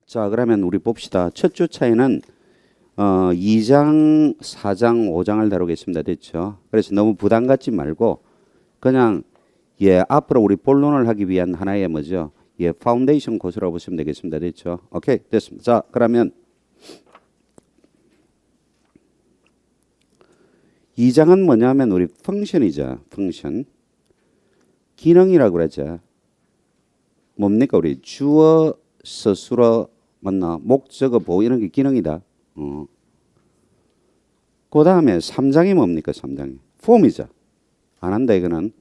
자, 그러면 우리 봅시다. 첫 주 차이는 2장, 4장, 5장을 다루겠습니다. 됐죠? 그래서 너무 부담 갖지 말고 그냥 앞으로 우리 본론을 하기 위한 하나의 뭐죠? 파운데이션 코스라고 보시면 되겠습니다. 됐죠? 오케이, 됐습니다. 자, 그러면 2장은 뭐냐면 우리 펑션이죠. 펑션. 기능이라고 그러죠. 뭡니까? 우리 주어, 서술어, 맞나? 목적어, 보호 이런 게 기능이다. 그 다음에 3장이 뭡니까? 3장이. 폼이죠. 안 한다, 이거는.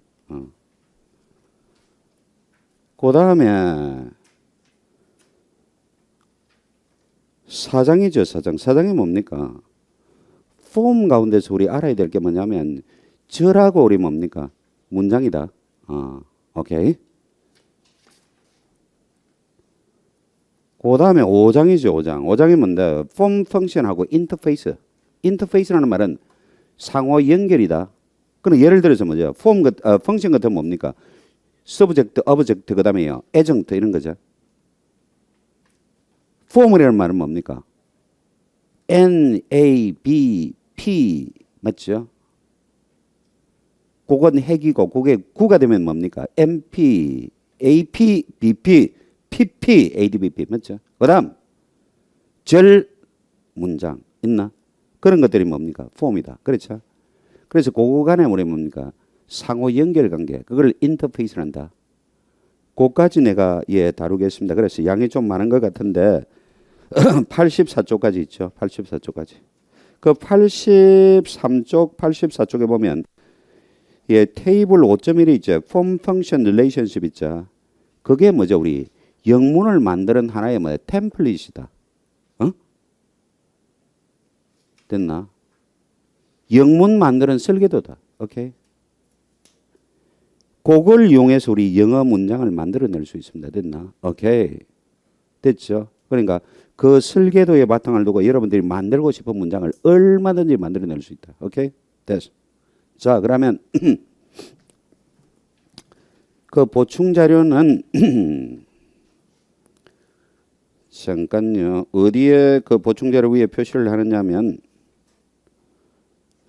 그 다음에 4장이죠, 4장. 4장이 뭡니까? 폼 가운데서 우리 알아야 될 게 뭐냐면, 절하고 우리 뭡니까? 문장이다. 오케이. 그 다음에 5장이죠, 5장. 5장이 뭔데? 폼 펑션하고 인터페이스. 인터페이스라는 말은 상호 연결이다. 그럼 예를 들어서 뭐죠? 펑션 같은 뭡니까? 서브젝트, 어브젝트, 그 다음에요. 애정트 이런 거죠. 폼이라는 말은 뭡니까? N, A, B, P 맞죠? 그건 핵이고 그게 구가 되면 뭡니까? MP, AP, BP, PP, ADBP 맞죠? 그다음 절 문장 있나? 그런 것들이 뭡니까? 폼이다. 그렇죠? 그래서 그거 간에 우리 뭡니까? 상호 연결 관계 그걸 인터페이스란다. 그까지 내가 다루겠습니다. 그래서 양이 좀 많은 것 같은데 84쪽까지 있죠. 84쪽까지. 그 83쪽, 84쪽에 보면 테이블 5.1이 있죠. 폼 펑션 릴레이션십 있죠. 그게 뭐죠? 우리 영문을 만드는 하나의 뭐야? 템플릿이다. 됐나? 영문 만드는 설계도다. 오케이? 그걸 이용해서 우리 영어 문장을 만들어낼 수 있습니다. 됐나? 오케이. 됐죠? 그러니까 그 설계도에 바탕을 두고 여러분들이 만들고 싶은 문장을 얼마든지 만들어낼 수 있다. 오케이? 됐어. 자, 그러면 그 보충 자료는 잠깐요. 어디에 그 보충 자료 위에 표시를 하느냐면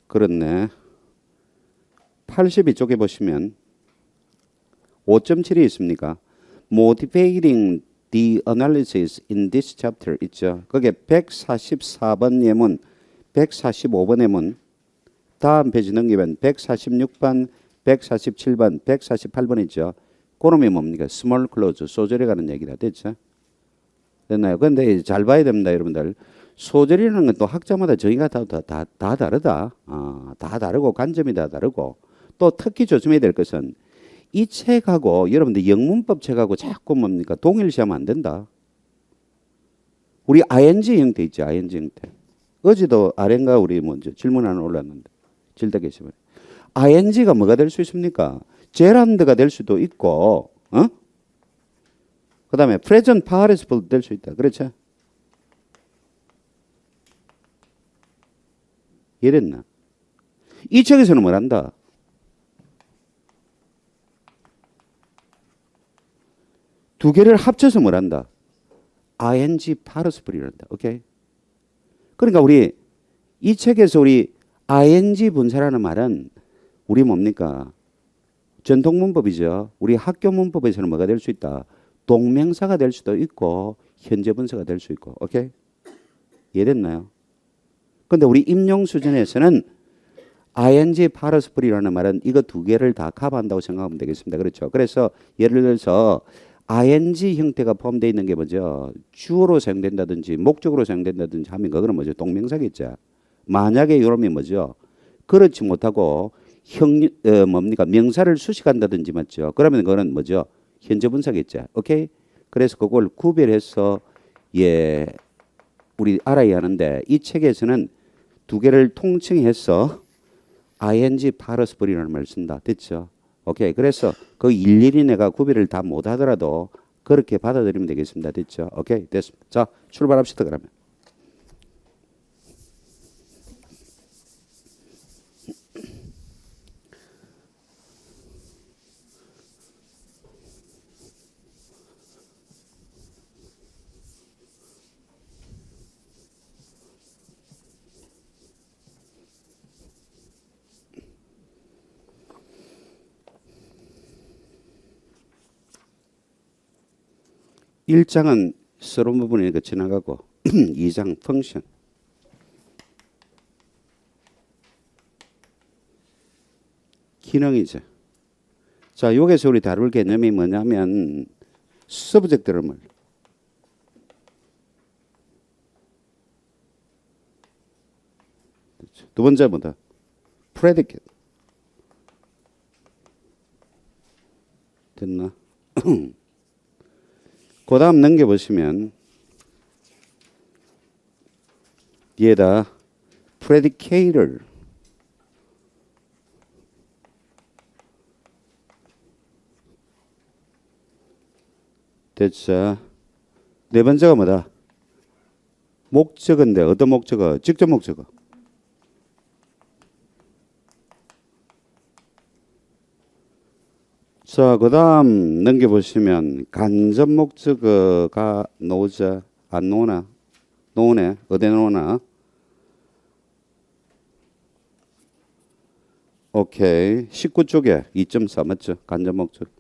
그렇네. 82쪽에 보시면 5.7이 있습니까? Motivating the analysis in this chapter 있죠. 거기에 144번 예문, 145번 예문, 다음 페이지 넘기면 146번, 147번, 148번 있죠. 그놈이 뭡니까? 스몰 클로즈, 소절에 가는 얘기다. 됐죠? 됐나요? 근데 잘 봐야 됩니다, 여러분들. 소절이라는 건 또 학자마다 저희가 다 다르다. 다 다르고 관점이 다 다르고 또 특히 조심해야 될 것은 이 책하고 여러분들 영문법 책하고 자꾸 뭡니까? 동일시하면 안 된다. 우리 ing 형태 있죠, ing 형태. 어제도 아래인가 우리 먼저 질문 하나 올랐는데 질다 계시면 ing가 뭐가 될 수 있습니까? 제란드가 될 수도 있고, 그 다음에 present participle 될 수 있다. 그렇죠? 이랬나? 이 책에서는 뭘 한다? 두 개를 합쳐서 뭘 한다? ing participle이란다. 오케이? 그러니까 우리 이 책에서 우리 ing 분사라는 말은 우리 뭡니까? 전통 문법이죠. 우리 학교 문법에서는 뭐가 될 수 있다? 동명사가 될 수도 있고 현재 분사가 될 수 있고. 오케이? 이해됐나요? 근데 우리 임용 수준에서는 ing participle이라는 말은 이거 두 개를 다 커버한다고 생각하면 되겠습니다. 그렇죠? 그래서 예를 들어서 ing 형태가 포함되어 있는 게 뭐죠? 주어로 사용된다든지 목적으로 사용된다든지 하면 그거는 뭐죠? 동명사겠죠. 만약에 이러면 뭐죠? 그렇지 못하고 뭡니까? 명사를 수식한다든지 맞죠? 그러면 그거는 뭐죠? 현재 분사겠죠. 오케이? 그래서 그걸 구별해서 우리 알아야 하는데 이 책에서는 두 개를 통칭해서 ing participle이라는 말을 쓴다. 됐죠? 오케이. 그래서 그 일일이 내가 구별을 다 못하더라도 그렇게 받아들이면 되겠습니다. 됐죠? 오케이. 됐습니다. 자, 출발합시다. 그러면. 1장은 서론 부분이니까 지나가고 2장 펑션. 기능이죠. 자, 여기서 우리 다룰 개념이 뭐냐면 서브젝트를 말. 두 번째 뭐다? predicate. 됐나? 그 다음 넘겨보시면 얘다 predicate를 됐죠. 네 번째가 뭐다? 목적어인데 어떤 목적어? 직접 목적어. 자, 그 다음 넘겨보시면 간접 목적어가 나오자. 안 나오나? 나오네. 어디 나오나? 오케이. 19쪽에 2.4 맞죠? 간접 목적.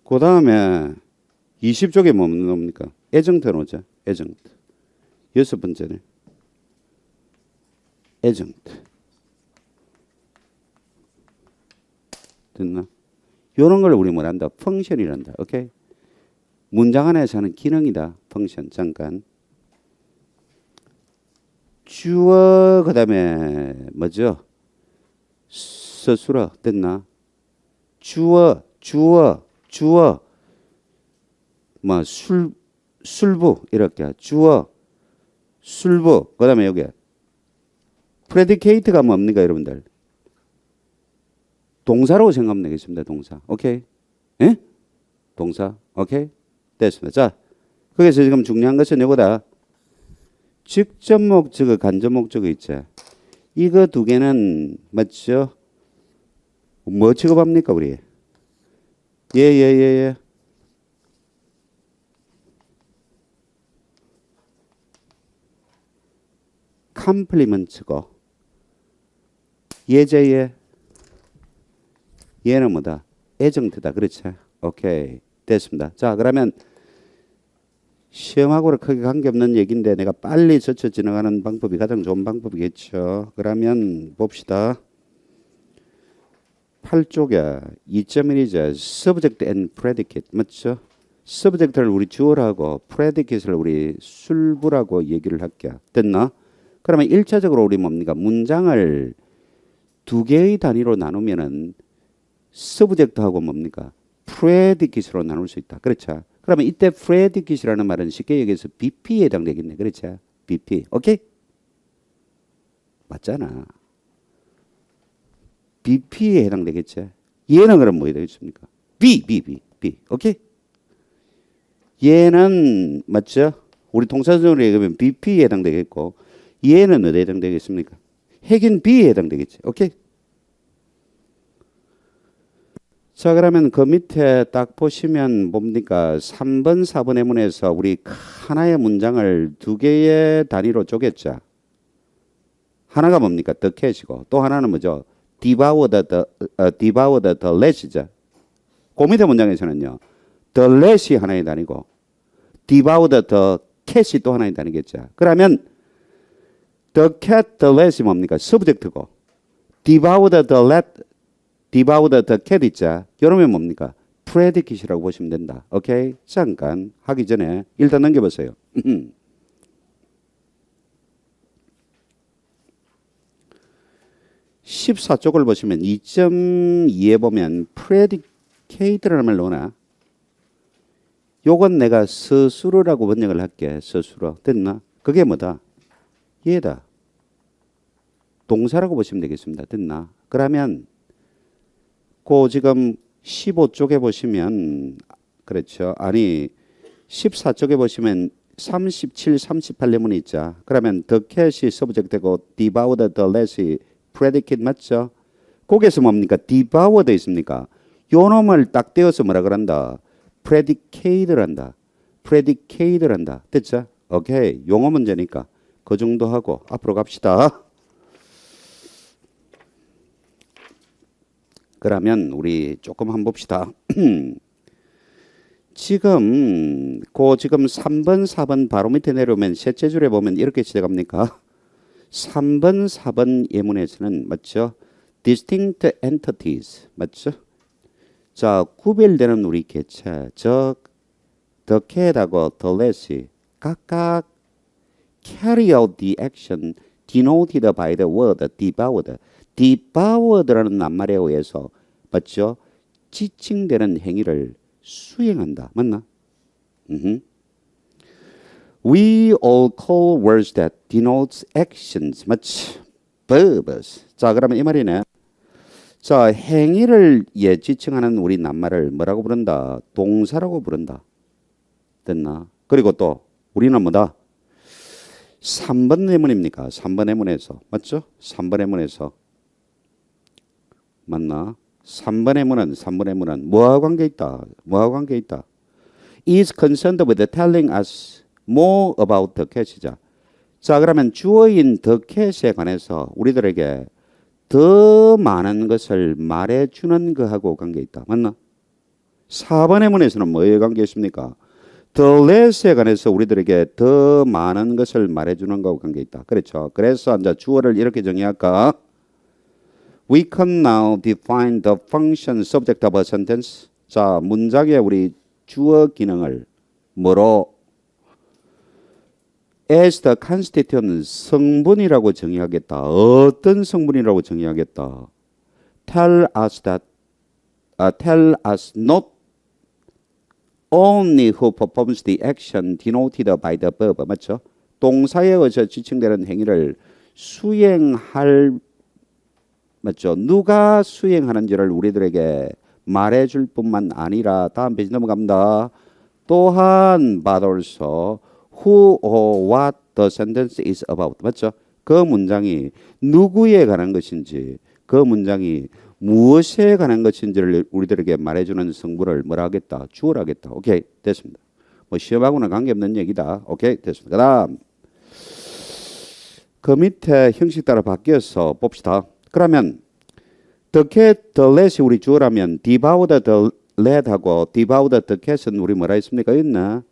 그 다음에 20쪽에 뭐 뭡니까? 애정트 나오죠. 애정트. 여섯 번째네. 애정트. 됐나? 이런 걸 우리 뭐란다? 펑션이란다. 오케이? 문장 안에서 하는 기능이다. 펑션. 잠깐. 주어 그 다음에 뭐죠? 서술어. 됐나? 주어 뭐 술부 이렇게 주어 술부 그 다음에 여기 predicate가 뭡니까 여러분들? 동사라고 생각하면 되겠습니다. 동사. 오케이? 예? 동사. 오케이? 됐습니다. 자, 거기서 지금 중요한 것은 이거다. 직접 목적어, 간접 목적어 있죠. 이거 두 개는 맞죠? 뭐 취급합니까 우리? 예. 컴플리먼트고 예제에 얘는 뭐다? 애정트다. 그렇지? 오케이. 됐습니다. 자, 그러면 시험하고는 크게 관계없는 얘기인데 내가 빨리 젖혀 지나가는 방법이 가장 좋은 방법이겠죠. 그러면 봅시다. 8쪽에 2.1이죠. subject and predicate. 맞죠? subject를 우리 주어라고 predicate를 우리 술부라고 얘기를 할게요. 됐나? 그러면 1차적으로 우리 뭡니까? 문장을 두 개의 단위로 나누면은 subject하고 뭡니까? predicate로 나눌 수 있다. 그렇죠? 그러면 이때 predicate라는 말은 쉽게 얘기해서 BP에 해당되겠네. 그렇죠? BP. 오케이? 맞잖아. BP에 해당되겠죠. 얘는 그럼 뭐가 되겠습니까? B. 오케이? 얘는 맞죠? 우리 통사적으로 얘기하면 BP에 해당되겠고 얘는 어디에 해당되겠습니까? 핵인 B에 해당되겠지. 오케이? 자, 그러면 그 밑에 딱 보시면 뭡니까? 3번, 4번의 문에서 우리 하나의 문장을 두 개의 단위로 쪼갰죠. 하나가 뭡니까? the cat이고 또 하나는 뭐죠? devour the less죠. 그 밑에 문장에서는요. the less이 하나의 단위고 devour the cat이 또 하나의 단위겠죠. 그러면 the cat, the less이 뭡니까? subject고 devour the cat 있죠. 이러면 뭡니까? predicate이라고 보시면 된다. 오케이? 잠깐 하기 전에 일단 넘겨보세요. 14쪽을 보시면 2.2에 보면 predicate라는 말 나오나? 요건 내가 서술어라고 번역을 할게. 서술어. 됐나? 그게 뭐다? 얘다. 동사라고 보시면 되겠습니다. 됐나? 그러면 그 지금 15쪽에 보시면 그렇죠. 아니 14쪽에 보시면 37, 38레몬이 있죠. 그러면 the cat이 subject고 devoured the less이 predicate 맞죠? 거기에서 뭡니까? devoured 있습니까? 요 놈을 딱 떼어서 뭐라 그런다? predicate를 한다. predicate를 한다. 됐죠? 오케이. 용어 문제니까 그 정도 하고 앞으로 갑시다. 그러면 우리 조금 한번 봅시다. 지금 3번, 4번 바로 밑에 내려오면 셋째 줄에 보면 이렇게 시작합니까? 3번, 4번 예문에서는 맞죠? distinct entities 맞죠? 자, 구별되는 우리 개체, 즉 the cat하고 the less이 각각 carry out the action denoted by the word devoured. devoured라는 낱말에 의해서 맞죠? 지칭되는 행위를 수행한다. 맞나? We all call words that denotes actions. 맞지? verbs. 자, 그러면 이 말이네. 자, 행위를 지칭하는 우리 낱말을 뭐라고 부른다? 동사라고 부른다. 됐나? 그리고 또 우리는 뭐다? 3번 예문입니까? 3번 예문에서 맞죠? 3번 예문에서 맞나? 3번 예문은 뭐하고 관계 있다? 뭐하고 관계 있다? is concerned with telling us more about the cat이자. 자, 그러면 주어인 the cat에 관해서 우리들에게 더 많은 것을 말해주는 거하고 관계 있다. 맞나? 4번 예문에서는 뭐에 관계 있습니까? the less에 관해서 우리들에게 더 많은 것을 말해주는 거하고 관계 있다. 그렇죠. 그래서 이제 주어를 이렇게 정의할까? We can now define the function subject of a sentence. 자, 문장의 우리 주어 기능을 뭐로? as the constituent 성분이라고 정의하겠다. 어떤 성분이라고 정의하겠다. tell us not only who performs the action denoted by the verb. 맞죠? 동사에 의해서 지칭되는 행위를 수행할 맞죠? 누가 수행하는지를 우리들에게 말해줄 뿐만 아니라 다음 페이지 넘어갑니다. 또한 but also who or what the sentence is about. 맞죠? 그 문장이 누구에 관한 것인지 그 문장이 무엇에 관한 것인지를 우리들에게 말해주는 성분을 뭐라 하겠다? 주어라 하겠다. 오케이, 됐습니다. 뭐 시험하고는 관계없는 얘기다. 오케이, 됐습니다. 그 다음 그 밑에 형식 따라 바뀌어서 봅시다. 그러면 the cat, the let이 우리 주어라면 devoured the let하고 devoured the cat은 우리 뭐라 했습니까? 있나?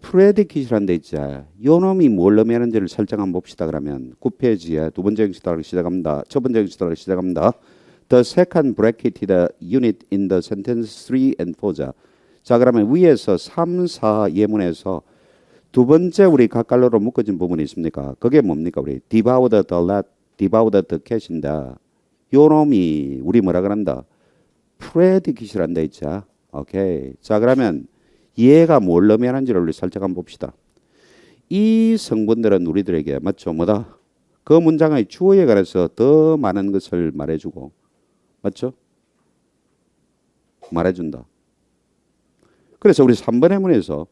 프레디킷이라는 데 있죠. 요 놈이 뭘 의미하는지를 설정 한번 봅시다. 그러면 9페이지에 두 번째 형식 따라 시작합니다. 첫 번째 형식 따라 시작합니다. The second bracketed unit in the sentence 3 and 4자. 자, 그러면 위에서 3, 4 예문에서 두 번째 우리 각갈로로 묶어진 부분이 있습니까? 그게 뭡니까? 우리 devoured the let, devoured the cat인데 요 놈이 우리 뭐라 그런다? 프레디킷이라는 데 있죠. 오케이. 자, 그러면 얘가 뭘 의미하는지를 우리 살짝 한번 봅시다. 이 성분들은 우리들에게 맞죠? 뭐다? 그 문장의 주어에 관해서 더 많은 것을 말해주고 맞죠? 말해준다. 그래서 우리 3번의 문에서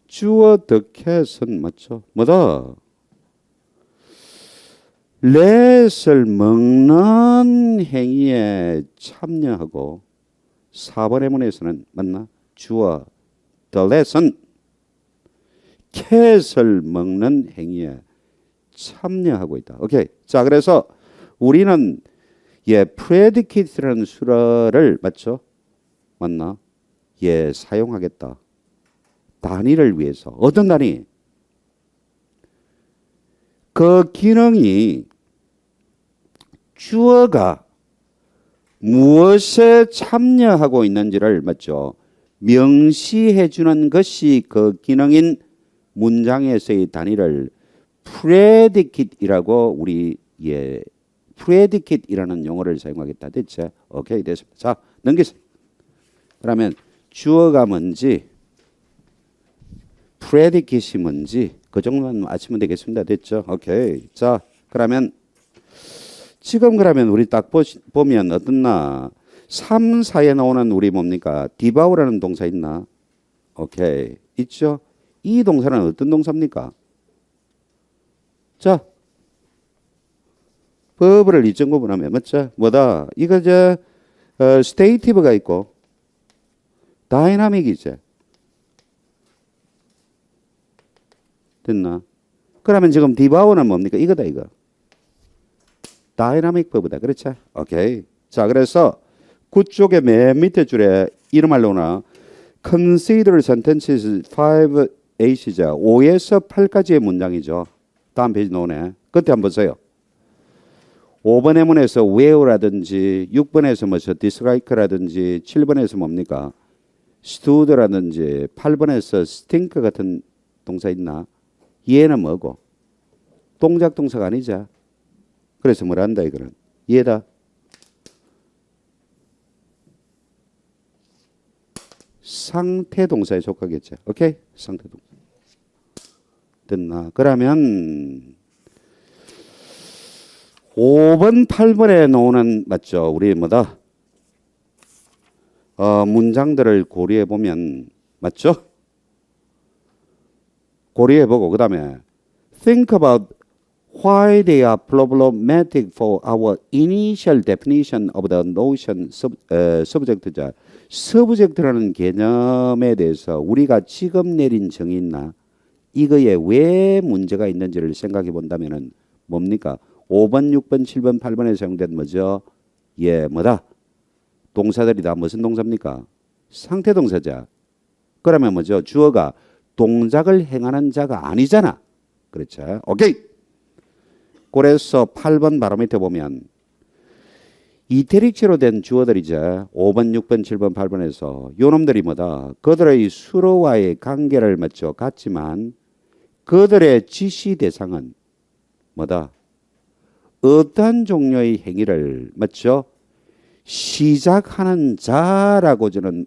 주어 the cat은 맞죠? 뭐다? let을 먹는 행위에 참여하고 4번의 문에서는 맞나? 주어 the let은 cat을 먹는 행위에 참여하고 있다. 오케이. 자, 그래서 우리는 predicate라는 수어를 맞죠? 맞나? 사용하겠다. 단위를 위해서. 어떤 단위? 그 기능이 주어가 무엇에 참여하고 있는지를 맞죠? 명시해 주는 것이 그 기능인 문장에서의 단위를 predicate이라고 우리 predicate이라는 용어를 사용하겠다. 됐죠? 오케이, 됐습니다. 자, 넘기세요. 그러면 주어가 뭔지 predicate이 뭔지 그 정도만 아시면 되겠습니다. 됐죠? 오케이. 자, 그러면 지금 그러면 우리 딱 보면 어떻나 3, 4에 나오는 우리 뭡니까? devou라는 동사 있나? 오케이. 있죠? 이 동사는 어떤 동사입니까? 자, 버브를 이점 구분하면 맞죠? 뭐다? 이거 스테이티브가 있고 다이나믹이죠. 됐나? 그러면 지금 디바우는 뭡니까? 이거다 이거. 다이나믹 버브다. 그렇죠? 오케이. 자, 그래서 그쪽에 맨 밑에 줄에 이런 말로나 consider sentences 5H자 5에서 8까지의 문장이죠. 다음 페이지 나오네. 그때 한번 보세요. 5번 예문에서 where라든지 6번에서 뭐죠? dislike라든지 7번에서 뭡니까? stood라든지 8번에서 stink 같은 동사 있나? 얘는 뭐고? 동작 동사가 아니죠. 그래서 뭘 한다 이거는? 얘다. 상태 동사에 속하겠죠. 오케이? 상태 동사. 됐나? 그러면 5번, 8번에 나오는 맞죠? 우리 뭐다? 문장들을 고려해 보면 맞죠? 고려해 보고 그다음에 think about why they are problematic for our initial definition of the notion subject자. subject라는 개념에 대해서 우리가 지금 내린 정의 있나? 이거에 왜 문제가 있는지를 생각해 본다면은 뭡니까? 5번, 6번, 7번, 8번에 사용된 뭐죠? 예, 뭐다? 동사들이 다 무슨 동사입니까? 상태 동사자. 그러면 뭐죠? 주어가 동작을 행하는 자가 아니잖아. 그렇죠? 오케이. 그래서 8번 바로 밑에 보면 이태릭체로 된 주어들이죠. 5번, 6번, 7번, 8번에서 요 놈들이 뭐다? 그들의 수로와의 관계를 맞죠? 같지만 그들의 지시 대상은 뭐다? 어떠한 종류의 행위를 맞죠? 시작하는 자라고는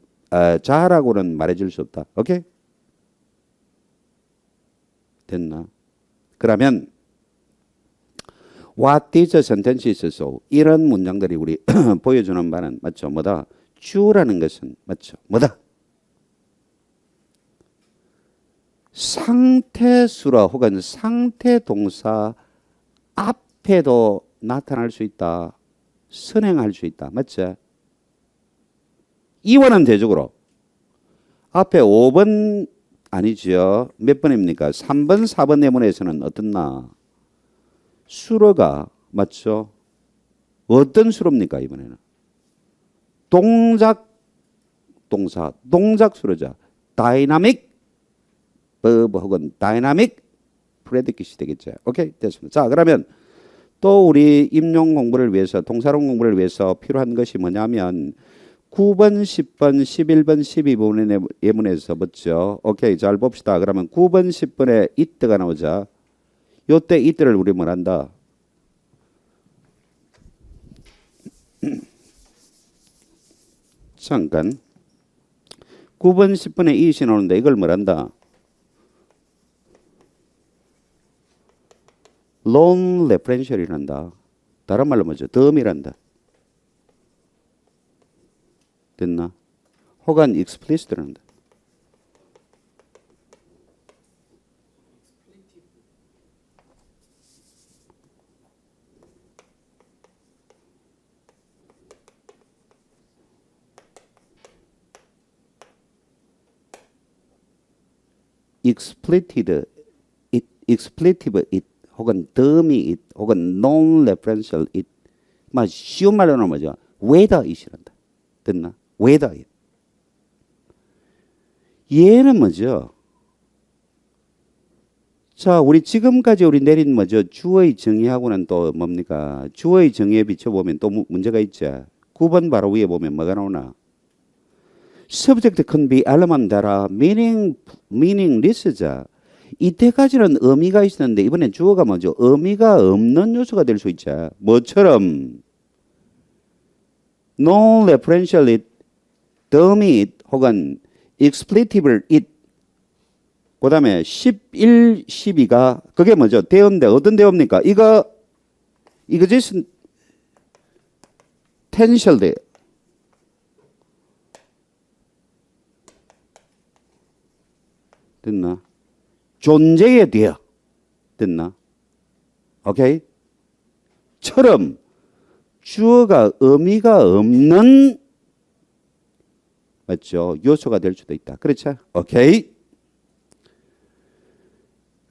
말해줄 수 없다. 오케이? 됐나? 그러면 What is a sentence is so? 이런 문장들이 우리 보여주는 바는 맞죠? 뭐다? 주라는 것은 맞죠? 뭐다? 상태수라 혹은 상태 동사 앞에도 나타날 수 있다. 선행할 수 있다. 맞죠? 이원은 대적으로 앞에 5번 아니죠. 몇 번입니까? 3번, 4번 예문에서는 어떻나? 수로가 맞죠? 어떤 수로입니까? 이번에는 동작 동사 동작 수로자 다이나믹 버브 혹은 다이나믹 프레디킷이 되겠죠. 오케이 됐습니다. 자 그러면 또 우리 임용 공부를 위해서 동사론 공부를 위해서 필요한 것이 뭐냐면 9번, 10번, 11번, 12번의 예문에서 봤죠. 오케이 잘 봅시다. 그러면 9번, 10번에 it가 나오자. 요때 it를 우리 뭐란다? 잠깐 9번, 10번에 it이 나오는데 이걸 뭐란다? non referential이란다. 다른 말로 뭐죠? 덤이란다. 됐나? 혹은 explicit란다. expletive it 혹은 덤이 it 혹은 non-referential it 막 쉬운 말로는 뭐죠? whether it이란다. 됐나? whether it. 얘는 뭐죠? 자, 우리 지금까지 우리 내린 뭐죠? 주어의 정의하고는 또 뭡니까? 주어의 정의에 비춰보면 또 문제가 있죠. 9번 바로 위에 보면 뭐가 나오나? Subject can be element that are meaningless자. 이때까지는 의미가 있었는데 이번엔 주어가 뭐죠? 의미가 없는 요소가 될 수 있죠. 뭐처럼 non-referential it, dummy it 혹은 expletive it. 그 다음에 11, 12가 그게 뭐죠? 대어인데 어떤 대어입니까? 이것이 텐셜 대어. 됐나? 존재의 대어. 됐나? 오케이? 처럼 주어가 의미가 없는 맞죠? 요소가 될 수도 있다. 그렇죠? 오케이?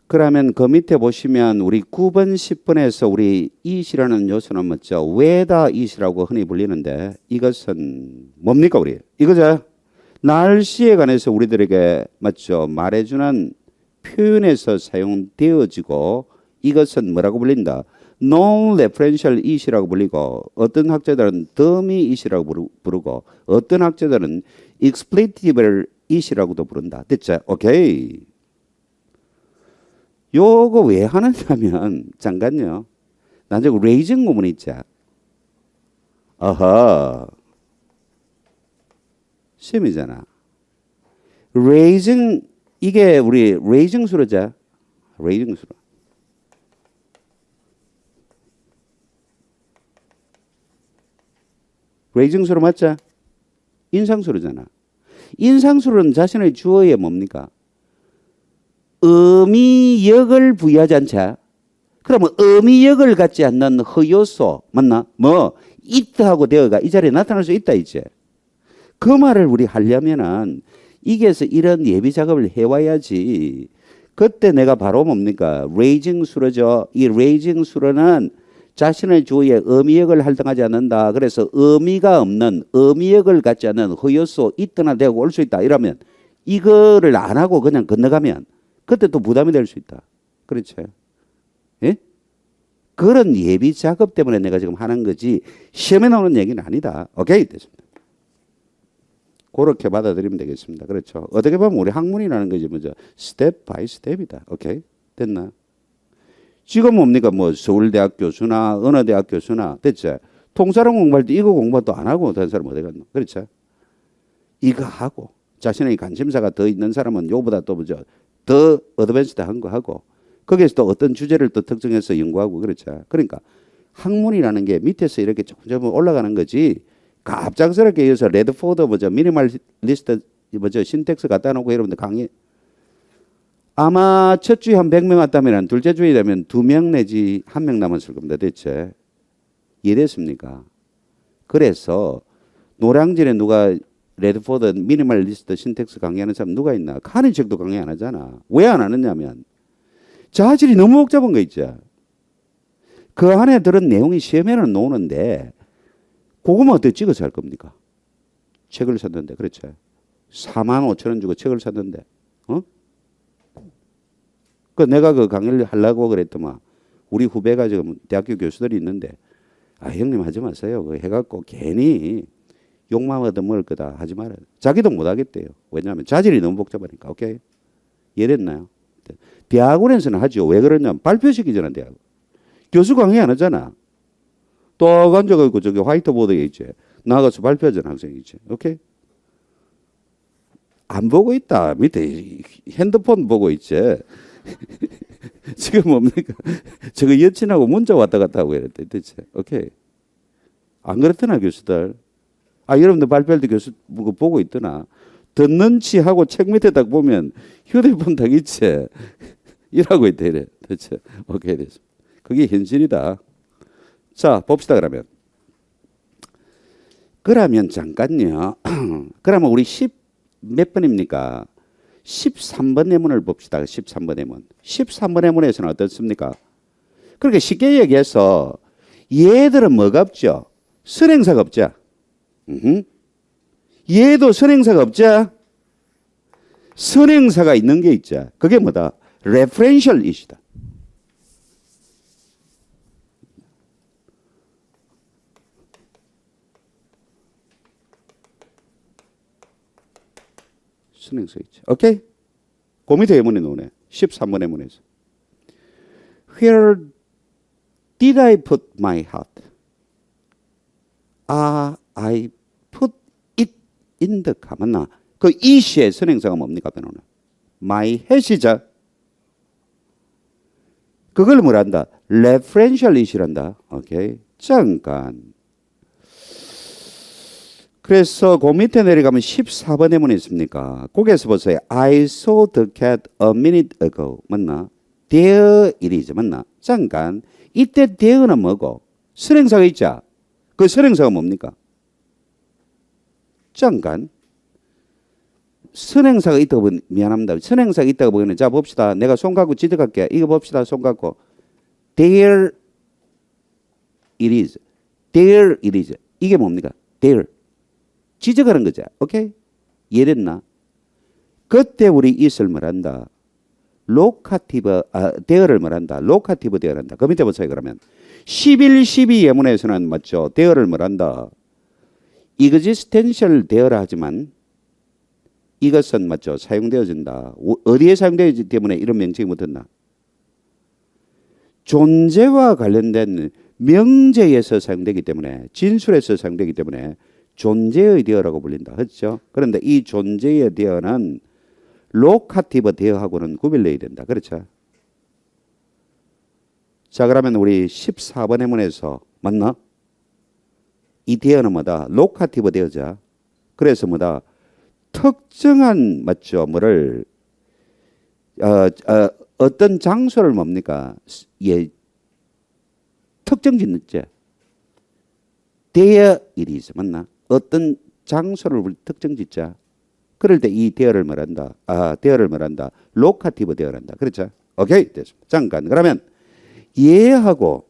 그러면 그 밑에 보시면 우리 9번, 10번에서 우리 it이라는 요소는 뭐죠? whether it이라고 흔히 불리는데 이것은 뭡니까 우리? 이거죠? 날씨에 관해서 우리들에게 맞죠? 말해주는 표현에서 사용되어지고 이것은 뭐라고 불린다? Non-referential it이라고 불리고 어떤 학자들은 dummy it이라고 부르고 어떤 학자들은 explicable it이라고도 부른다. 됐죠? 오케이. 요거 왜 하느냐면 잠깐요. 나중에 레이징 구문 있죠. 어허. 시험이잖아. 레이징 이게 우리 레이징 수로죠. 레이징 수로. 레이징 수로 맞죠? 인상수로잖아. 인상수로는 자신의 주어에 뭡니까? 의미역을 부여하지 않자. 그러면 의미역을 갖지 않는 허요소 맞나? 뭐 it하고 되어가 이 자리에 나타날 수 있다 이제. 그 말을 우리 하려면은 이게서 이런 예비 작업을 해와야지. 그때 내가 바로 뭡니까? 레이징 수로죠. 이 레이징 수로는 자신의 주어에 의미역을 활동하지 않는다. 그래서 의미가 없는 의미역을 갖지 않는 허요소 있거나 되고 올 수 있다. 이러면 이거를 안 하고 그냥 건너가면 그때 또 부담이 될 수 있다. 그렇죠? 예? 그런 예비 작업 때문에 내가 지금 하는 거지 시험에 나오는 얘기는 아니다. 오케이? 됐습니다. 그렇게 받아들이면 되겠습니다. 그렇죠? 어떻게 보면 우리 학문이라는 것이 뭐죠? 스텝 바이 스텝이다. 오케이? 됐나? 지금 뭡니까? 뭐 서울대학 교수나 어느 대학 교수나 됐죠? 통사람 공부할 때 이거 공부 또 안 하고 다른 사람 어디 갔노? 그렇죠? 이거 하고 자신의 관심사가 더 있는 사람은 요보다 또 뭐죠? 더 어드밴스드한 거 하고 거기에서 또 어떤 주제를 또 특정해서 연구하고 그렇죠. 그러니까 학문이라는 게 밑에서 이렇게 조금 올라가는 거지 갑작스럽게 해서 레드포드 뭐죠 미니멀리스트 뭐죠 신텍스 갖다 놓고 여러분들 강의 아마 첫 주에 한 100명 왔다면 둘째 주에 되면 2명 내지 1명 남았을 겁니다. 대체 이해됐습니까? 그래서 노량진에 누가 레드포드 미니멀리스트 신텍스 강의하는 사람 누가 있나? 카니책도 강의 안 하잖아. 왜 안 하느냐면 자질이 너무 복잡한 거 있죠. 그 안에 들은 내용이 시험에는 나오는데 그거만 어떻게 찍어서 할 겁니까? 책을 샀는데 그렇죠. 4만 5천 원 주고 책을 샀는데 어? 그 내가 그 강의를 하려고 그랬더만 우리 후배가 지금 대학교 교수들이 있는데 아 형님 하지 마세요. 그거 해갖고 괜히 욕만 얻어먹을 거다 하지 말아요. 자기도 못 하겠대요. 왜냐하면 자질이 너무 복잡하니까. 오케이? 이해됐나요? 대학원에서는 하죠. 왜 그러냐면 발표시키잖아 대학. 교수 강의 안 하잖아. 또 앉아가지고 저기 화이트보드에 있지. 나가서 발표하잖아 학생이 있지. 오케이? 안 보고 있다. 밑에 핸드폰 보고 있지. 지금 뭡니까? 저거 여친하고 문자 왔다 갔다 하고 이랬대. 대체. 오케이? 안 그렇더나 교수들. 아 여러분들 발표할 때 교수 보고 있더나. 듣는 치 하고 책 밑에 딱 보면 휴대폰 딱 있지. 일하고 있대 이래. 대체. 오케이 됐습니다. 그게 현실이다. 자 봅시다 그러면. 그러면 잠깐요. 그러면 우리 10 몇 번입니까? 13번 예문을 봅시다. 13번 예문. 13번 예문에서는 어떻습니까? 그렇게 쉽게 얘기해서 얘들은 뭐가 없죠? 선행사가 없죠? 얘도 선행사가 없죠? 선행사가 있는 게 있죠. 그게 뭐다? referential it이다. 선행사 있죠. 오케이? 그 밑에 예문이 나오네. 13번 예문에서. Where did I put my heart? I put it in the car. 맞나? 그 it의 선행사가 뭡니까? 변호는. My head이죠. 그걸 뭐란다? referential it이란다. 오케이? 잠깐. 그래서 그 밑에 내려가면 14번 예문이 있습니까? 거기에서 보세요. I saw the cat a minute ago. 맞나? there it이죠. 맞나? 잠깐. 이때 there는 뭐고? 선행사가 있죠. 그 선행사가 뭡니까? 잠깐. 선행사가 있다고 미안합니다. 선행사가 있다고 보기에는 자 봅시다. 내가 손 갖고 지적할게. 이거 봅시다. 손 갖고 there it is. there it is. 이게 뭡니까? there. 지적하는 거죠. 오케이? 이해됐나? 그때 우리 it을 말한다. 로카티브 there를 말한다. 로카티브 there를 한다. 그 밑에 보세요. 그러면 11, 12 예문에서는 맞죠? there를 말한다. existential there라 하지만 이것은 맞죠? 사용되어진다. 어디에 사용되어지기 때문에 이런 명칭이 붙었나? 존재와 관련된 명제에서 사용되기 때문에 진술에서 사용되기 때문에 존재의 대어라고 불린다. 그렇죠? 그런데 이 존재의 대어는 로카티브 대어하고는 구별돼야 된다. 그렇죠? 자 그러면 우리 14번 해문에서 맞나? 이 대어는 뭐다? 로카티브 대어자. 그래서 뭐다? 특정한 맞죠? 뭐를 어떤 장소를 뭡니까? 예, 특정 짓는지 there it is 맞나? 어떤 장소를 우리 특정 짓자. 그럴 때 이 대어를 말한다. 대어를 말한다. 로카티브 대어를 한다. 그렇죠? 오케이 됐습니다. 잠깐 그러면 얘하고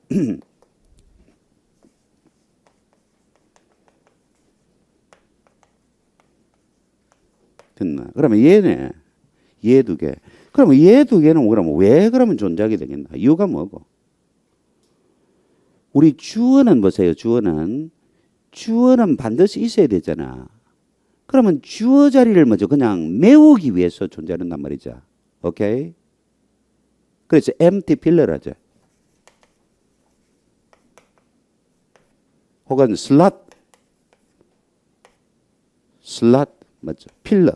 됐나? 그러면 얘네. 얘 두 개. 그러면 얘 두 개는 그러면 왜 그러면 존재하게 되겠나? 이유가 뭐고? 우리 주어는 보세요. 주어는 반드시 있어야 되잖아. 그러면 주어 자리를 먼저 그냥 메우기 위해서 존재한단 말이죠. 오케이? 그래서 empty pillar하죠. 혹은 slot 맞죠? 필러.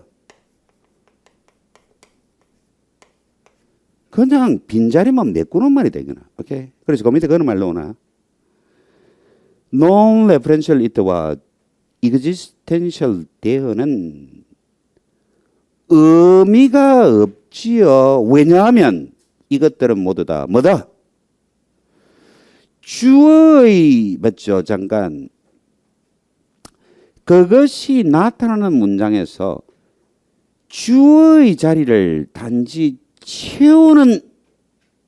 그냥 빈자리만 메꾸는 말이 되거나. 오케이? 그래서 그 밑에 그런 말로 오나? non-referential it와 existential 대어는 의미가 없지요. 왜냐하면 이것들은 모두 다 뭐다? 주어의 맞죠? 잠깐 그것이 나타나는 문장에서 주어의 자리를 단지 채우는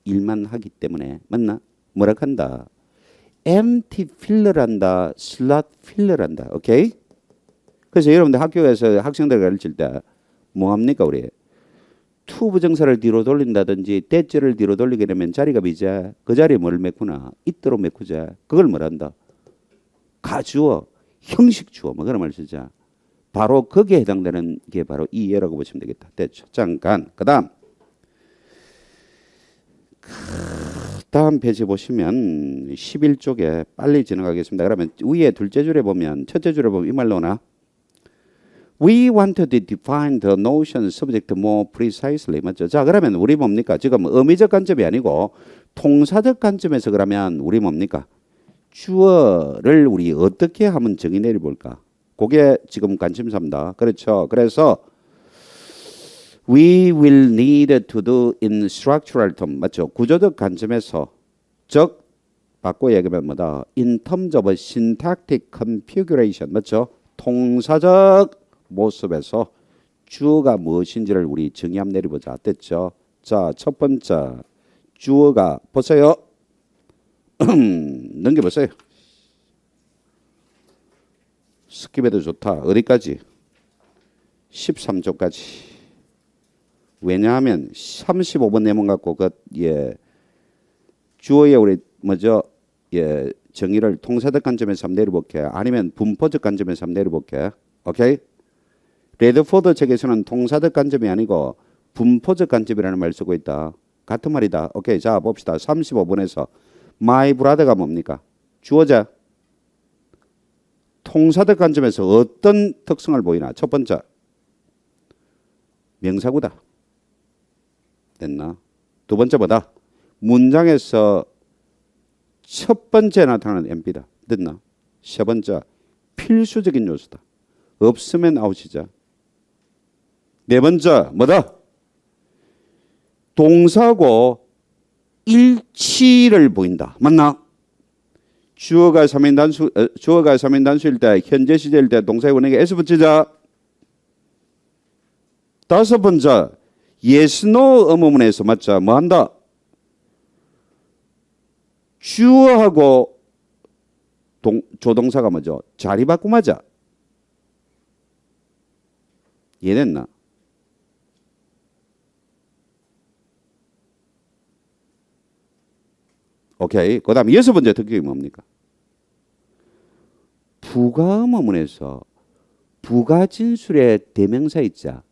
일만 하기 때문에 맞나? 뭐라 한다? empty filler한다, slot filler한다. 오케이? 그래서 여러분들 학교에서 학생들 가르칠 때 뭐 합니까 우리? to 부정사를 뒤로 돌린다든지 that를 뒤로 돌리게 되면 자리가 비자. 그 자리에 뭘 메꾸나? it로 메꾸자. 그걸 뭐란다? 가주어, 형식 주어 뭐 그런 말 쓰자. 바로 거기에 해당되는 게 바로 이 예라고 보시면 되겠다. 됐죠? 잠깐. 다음 페이지 보시면 11쪽에 빨리 지나가겠습니다. 그러면 위에 둘째 줄에 보면 첫째 줄에 보면 이 말 나오나? We want to define the notion subject more precisely. 맞죠? 자, 그러면 우리 뭡니까? 지금 의미적 관점이 아니고 통사적 관점에서 그러면 우리 뭡니까? 주어를 우리 어떻게 하면 정의 내려볼까? 그게 지금 관심사입니다. 그렇죠? 그래서 we will need to do in structural term. 맞죠? 구조적 관점에서 즉 바꿔 얘기하면 뭐다? in terms of syntactic configuration. 맞죠? 통사적 모습에서 주어가 무엇인지를 우리 정의 한번 내려보자. 됐죠? 자, 첫 번째 주어가 보세요. 넘겨보세요. 스킵해도 좋다. 어디까지? 13쪽까지. 왜냐하면 35번 내용 갖고 주어의 우리 뭐죠? 정의를 통사적 관점에서 한번 내려볼게. 아니면 분포적 관점에서 한번 내려볼게. 오케이? 레드포드 책에서는 통사적 관점이 아니고 분포적 관점이라는 말 쓰고 있다. 같은 말이다. 오케이. 자, 봅시다. 35번에서 my brother가 뭡니까? 주어자. 통사적 관점에서 어떤 특성을 보이나? 첫 번째. 명사구다. 됐나? 두 번째 뭐다? 문장에서 첫 번째 나타나는 MP다. 됐나? 세 번째. 필수적인 요소다. 없으면 아웃이자. 네 번째 뭐다? 동사고 일치를 보인다. 맞나? 주어가 3인 단수일 때 현재 시제일 때 동사의 원형에 s 붙이자. 다섯 번째, yes, no 의문문에서 맞자 뭐 한다? 주어하고 조동사가 뭐죠? 자리 바꿈하자. 이해됐나? 오케이. 그 다음에 여섯 번째 특징이 뭡니까? 부가의문에서 부가진술의 대명사 있자.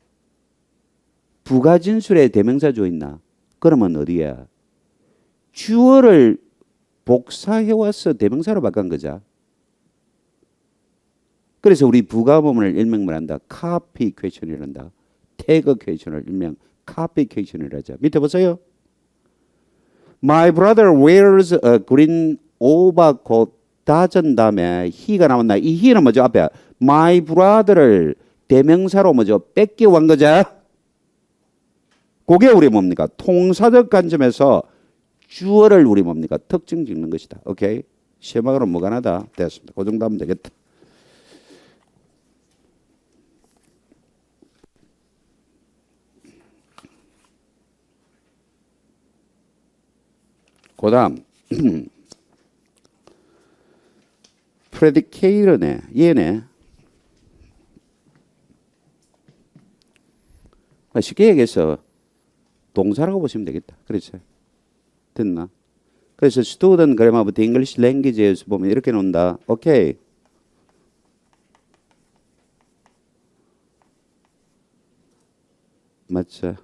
부가진술의 대명사 줘 있나? 그러면 어디야? 주어를 복사해와서 대명사로 바꾼 거자. 그래서 우리 부가의문을 일명을 한다. copy question이라 한다. 태그 question을 일명 copy question이라 하자. 밑에 보세요. My brother wears a green overcoat doesn't 다음에 he가 나왔나? 이 he는 뭐죠? 앞에 my brother를 대명사로 뭐죠? 뺏겨온 거자. 그게 우리 뭡니까? 통사적 관점에서 주어를 우리 뭡니까? 특징 짓는 것이다. 오케이? 시험하고는 무관하다. 됐습니다. 그 정도 하면 되겠다. 그 다음 predicate네. 얘네. 쉽게 얘기해서 동사라고 보시면 되겠다. 그렇죠? 됐나? 그래서 student grammar of the English language에서 보면 이렇게 놓는다. 오케이. 맞죠?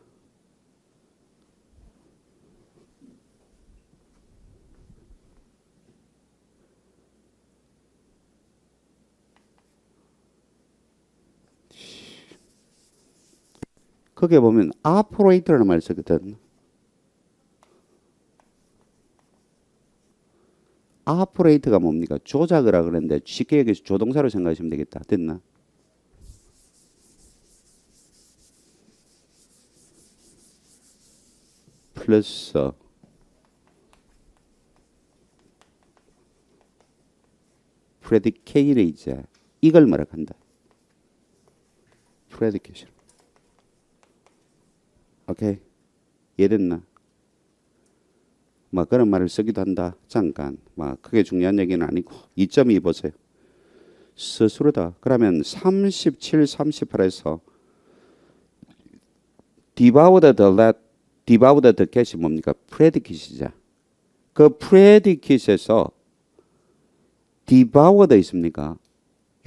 거기에 보면 operator라는 말을 쓰거든. operator가 뭡니까? 조작을 하라 그랬는데 쉽게 얘기해서 조동사로 생각하시면 되겠다. 됐나? 플러스 predicate 이제 이걸 뭐라 한다. predication. 오케이. 이해됐나? 뭐 그런 말을 쓰기도 한다. 잠깐. 뭐 크게 중요한 얘기는 아니고 2.2 보세요. 스스로다. 그러면 37, 38에서 devoured the cat이 뭡니까? predicate이자. 그 predicate에서 devoured 있습니까?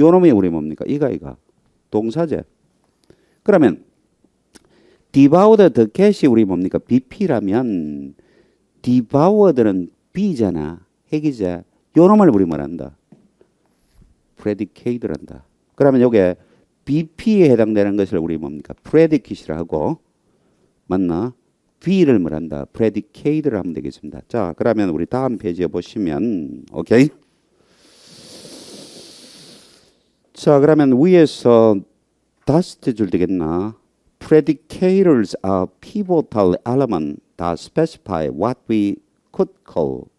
요 놈이 우리 뭡니까? 이가 동사제. 그러면 devoured the cat이 우리 뭡니까? BP라면 devoured는 B잖아. 핵이자. 요 놈을 우리 뭐란다? predicate를 한다. 그러면 요게 BP에 해당되는 것을 우리 뭡니까? predicate라 하고 맞나? B를 뭐란다? predicate를 하면 되겠습니다. 자, 그러면 우리 다음 페이지에 보시면 오케이? 자, 그러면 위에서 다섯 줄 되겠나? Predicators are pivotal elements that specify what we could call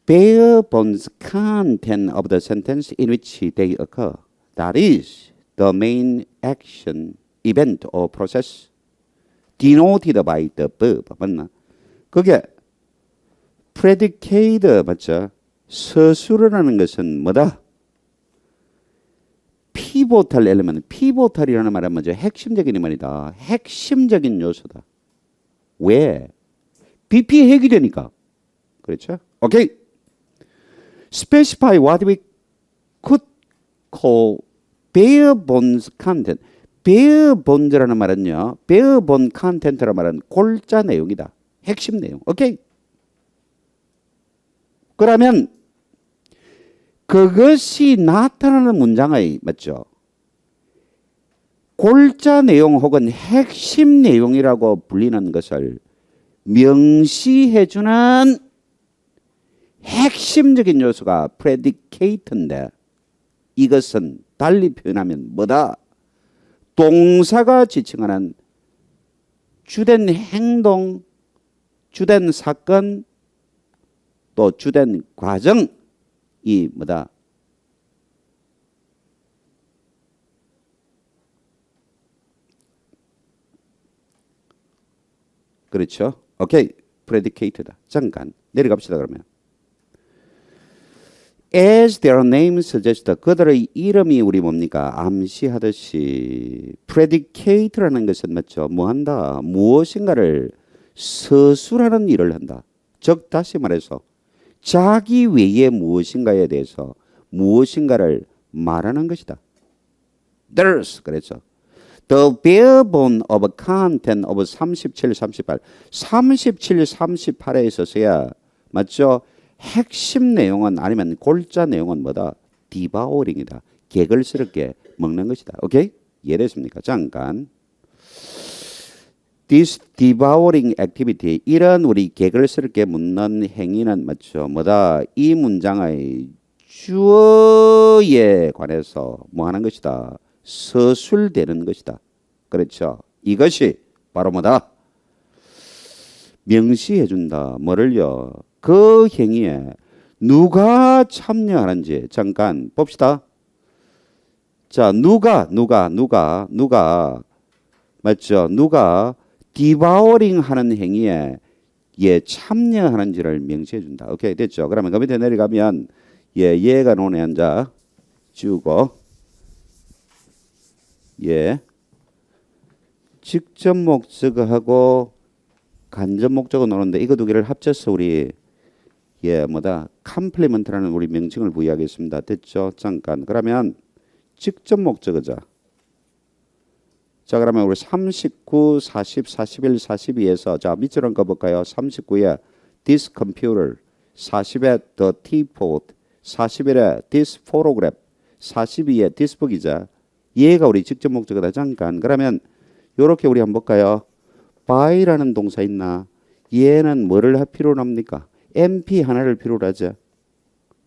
bare bones content of the sentence in which they occur. That is, the main action, event or process denoted by the verb. 맞나? 그게 predicate 맞죠? 서술어라는 것은 뭐다? 피보탈 엘리먼트, 피보탈이라는 말은 뭐죠? 핵심적인 말이다. 핵심적인 요소다. 왜? BP 핵이 되니까. 그렇죠? 오케이. Specify what we could call bare bones content. bare bones라는 말은요. bare bone content라는 말은 골자 내용이다. 핵심 내용. 오케이. 그러면 그것이 나타나는 문장의 맞죠? 골자 내용 혹은 핵심 내용이라고 불리는 것을 명시해주는 핵심적인 요소가 predicate인데 이것은 달리 표현하면 뭐다? 동사가 지칭하는 주된 행동, 주된 사건, 또 주된 과정 이 뭐다? 그렇죠? 오케이. predicate다. 잠깐 내려갑시다 그러면. As their name suggests, 그들의 이름이 우리 뭡니까? 암시하듯이 predicate라는 것은 맞죠? 뭐한다? 무엇인가를 서술하는 일을 한다. 즉 다시 말해서 자기 외에 무엇인가에 대해서 무엇인가를 말하는 것이다. There's 그랬죠. The bare bone of content of 37, 38. 37, 38에 있어서야 맞죠? 핵심 내용은 아니면 골자 내용은 뭐다? devouring이다. 개걸스럽게 먹는 것이다. 오케이? 이해됐습니까? 잠깐. This devouring activity, 이런 우리 개걸스럽게 묻는 행위는 맞죠? 뭐다? 이 문장의 주어에 관해서 뭐 하는 것이다? 서술되는 것이다. 그렇죠? 이것이 바로 뭐다? 명시해 준다. 뭐를요? 그 행위에 누가 참여하는지 잠깐 봅시다. 자, 누가 맞죠? 누가 디바오링 하는 행위에 참여하는지를 명시해 준다. 오케이, 됐죠? 그러면 그 밑에 내려가면 얘가 논에 앉아 지우고 직접 목적어하고 간접 목적어 노는데 이거 두 개를 합쳐서 우리 뭐다? 컴플리먼트라는 우리 명칭을 부여하겠습니다. 됐죠? 잠깐. 그러면 직접 목적어자. 자, 그러면 우리 39, 40, 41, 42에서 자, 밑줄은 거 볼까요? 39에 this computer, 40에 the teapot, 41에 this photograph, 42에 this book이자. 얘가 우리 직접 목적어다. 잠깐. 그러면 요렇게 우리 한번 볼까요? by라는 동사 있나? 얘는 뭐를 할 필요로 합니까? MP 하나를 필요로 하죠.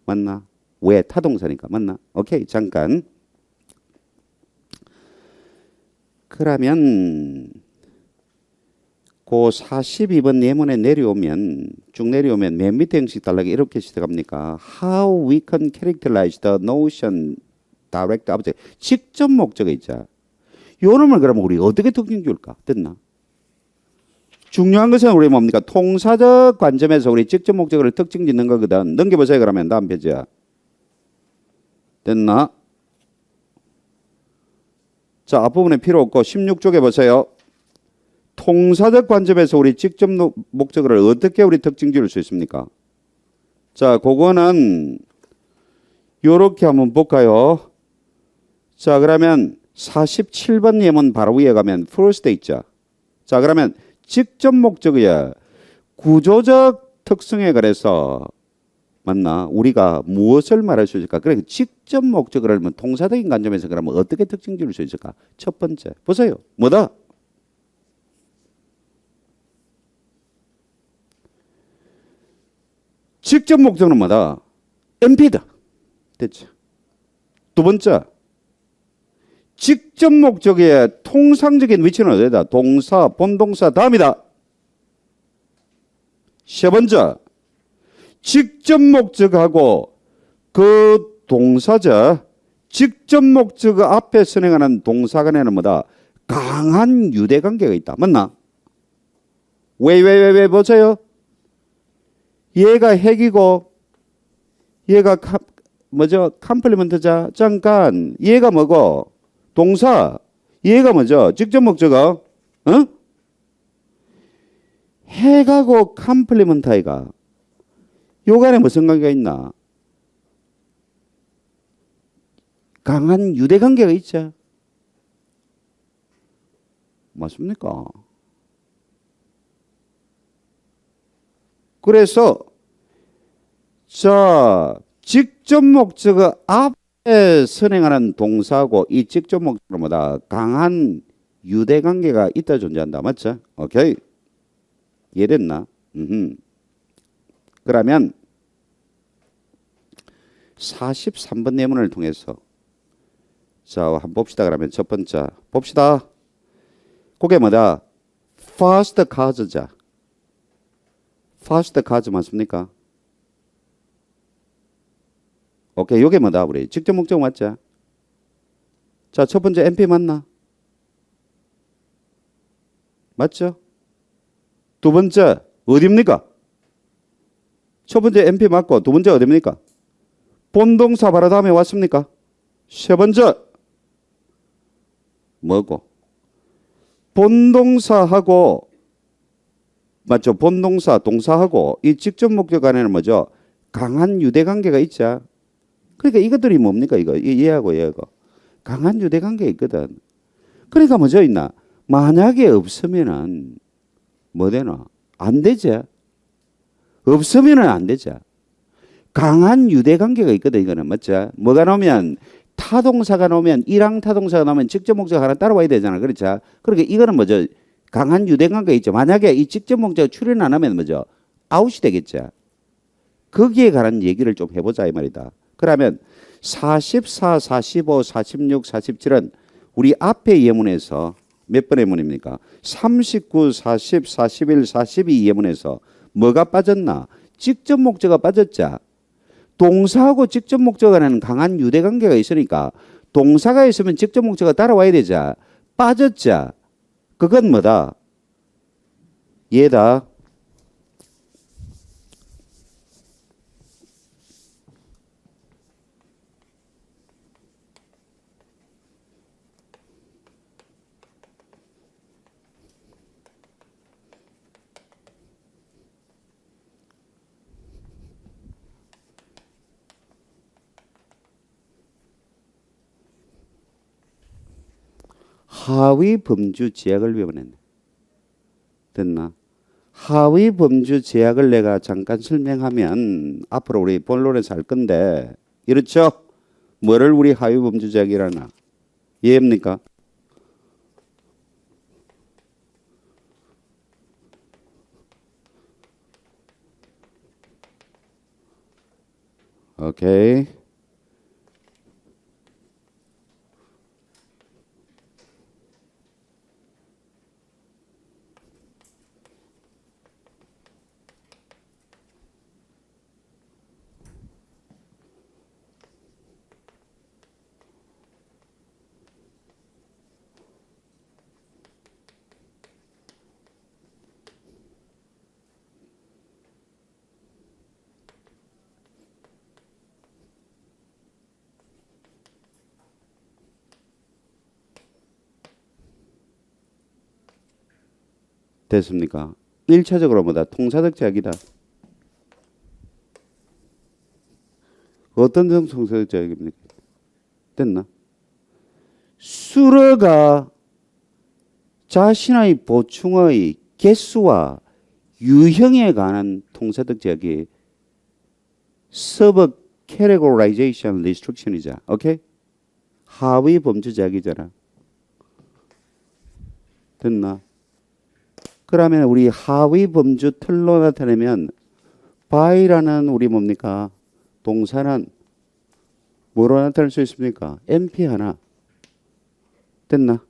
맞나? 왜? 타동사니까. 맞나? 오케이. 잠깐. 그러면 그 42번 예문에 내려오면 쭉 내려오면 맨 밑에 형식 달라게 이렇게 시작합니까? How we can characterize the notion direct object. 직접 목적어 있죠. 요 놈을 그러면 우리 어떻게 특징 줄까? 됐나? 중요한 것은 우리 뭡니까? 통사적 관점에서 우리 직접 목적어를 특징 짓는 거거든. 넘겨보세요. 그러면 다음 페이지야. 됐나? 자, 앞부분에 필요 없고 16쪽에 보세요. 통사적 관점에서 우리 직접 목적어를 어떻게 우리 특징 지을 수 있습니까? 자, 그거는 요렇게 한번 볼까요? 자, 그러면 47번 예문 바로 위에 가면 first 있죠. 자, 그러면 직접 목적어의 구조적 특성에 관해서 맞나? 우리가 무엇을 말할 수 있을까? 그래, 직접 목적어를 통사적인 관점에서 그러면 어떻게 특징 지을 수 있을까? 첫 번째, 보세요. 뭐다? 직접 목적어는 뭐다? MP다. 됐죠? 두 번째, 직접 목적어의 통상적인 위치는 어디다? 동사, 본동사 다음이다. 세 번째, 직접 목적하고 그 동사자 직접 목적어 앞에 선행하는 동사 간에는 뭐다? 강한 유대 관계가 있다. 맞나? 왜 보세요. 얘가 핵이고 얘가 뭐죠? 컴플리먼트자. 잠깐. 얘가 뭐고? 동사. 얘가 뭐죠? 직접 목적어. 어? 핵하고 컴플리먼트가 요간에 무슨 관계가 있나? 강한 유대 관계가 있죠. 맞습니까? 그래서 자, 직접 목적어 앞에 선행하는 동사하고 이 직접 목적어마다 강한 유대 관계가 있다 존재한다. 맞죠? 오케이. 이해됐나? 그러면 43번 예문을 통해서 자, 한번 봅시다. 그러면 첫 번째 봅시다. 그게 뭐다? fast cars자. fast cars 맞습니까? 오케이. 요게 뭐다? 우리 직접 목적 맞죠? 자, 첫 번째 MP 맞나? 맞죠? 두 번째 어디입니까? 첫 번째 NP 맞고 두 번째 어디입니까? 본동사 바로 다음에 왔습니까? 세 번째 뭐고? 본동사하고 맞죠? 본동사 동사하고 이 직접 목적 간에는 뭐죠? 강한 유대 관계가 있죠. 그러니까 이것들이 뭡니까? 이거 얘하고 얘하고 강한 유대 관계가 있거든. 그러니까 뭐죠 있나? 만약에 없으면은 뭐 되나? 안 되지. 없으면은 안 되죠. 강한 유대 관계가 있거든. 이거는 맞죠? 뭐가 나오면 타동사가 나오면 이랑 타동사가 나오면 직접 목적 하나 따라와야 되잖아. 그렇죠? 그러니까 이거는 뭐죠? 강한 유대 관계가 있죠. 만약에 이 직접 목적 출연 안 하면 뭐죠? 아웃이 되겠죠. 거기에 관한 얘기를 좀 해보자 이 말이다. 그러면 44, 45, 46, 47은 우리 앞에 예문에서 몇 번의 예문입니까? 39, 40, 41, 42 예문에서 뭐가 빠졌나? 직접 목적어가 빠졌자. 동사하고 직접 목적어 간에는 강한 유대 관계가 있으니까 동사가 있으면 직접 목적어가 따라와야 되자. 빠졌자. 그건 뭐다? 얘다. 하위 범주 제약을 배워냈네. 됐나? 하위 범주 제약을 내가 잠깐 설명하면 앞으로 우리 본론에서 할 건데 이렇죠? 뭐를 우리 하위 범주 제약이라나? 이해합니까? 오케이. 됐습니까? 1차적으로 뭐다? 통사적 제약이다. 어떤 통사적 제약입니까? 됐나? 수러가 자신의 보충의 개수와 유형에 관한 통사적 제약이 서브 categorization restriction이자. 오케이? 하위 범주 제약이잖아. 됐나? 그러면 우리 하위 범주 틀로 나타내면 by라는 우리 뭡니까? 동사는 뭐로 나타낼 수 있습니까? NP 하나. 됐나?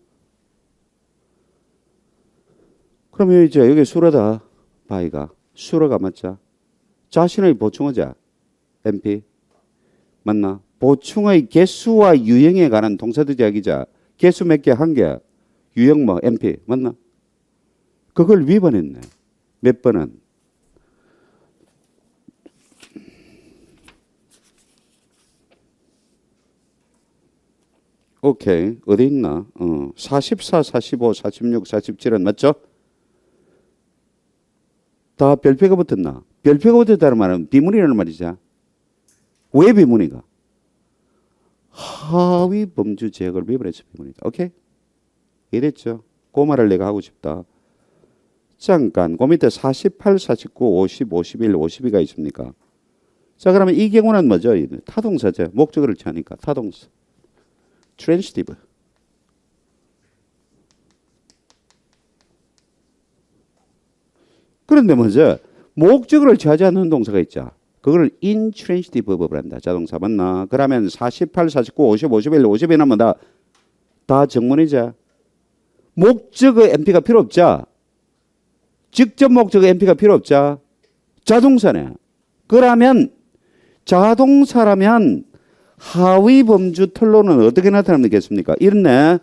그러면 이제 여기 수러다. by가. 수러가 맞자. 자신의 보충어자. NP. 맞나? 보충의 개수와 유형에 관한 동사적 제약이자. 개수 몇 개? 한 개. 유형 뭐? NP. 맞나? 그걸 위반했네. 몇 번은. 오케이. 어디 있나? 44, 45, 46, 47은 맞죠? 다 별표가 붙었나? 별표가 붙었다는 말은 비문이라는 말이죠. 왜 비문이가? 하위 범주 제약을 위반해서 비문이다. 오케이? 이해됐죠? 그 말을 내가 하고 싶다. 잠깐, 그 밑에 48, 49, 50, 51, 52가 있습니까? 자, 그러면 이 경우는 뭐죠? 타동사죠. 목적어를 취하니까 타동사. transitive. 그런데 뭐죠? 목적어를 취하지 않는 동사가 있죠. 그걸 intransitive verb을 한다. 자동사 맞나? 그러면 48, 49, 50, 51, 52는 뭐다? 다 정문이죠. 목적어 NP가 필요 없죠. 직접 목적어 NP가 필요 없죠. 자동사네. 그러면 자동사라면 하위 범주 틀로는 어떻게 나타나겠습니까? 이렇네.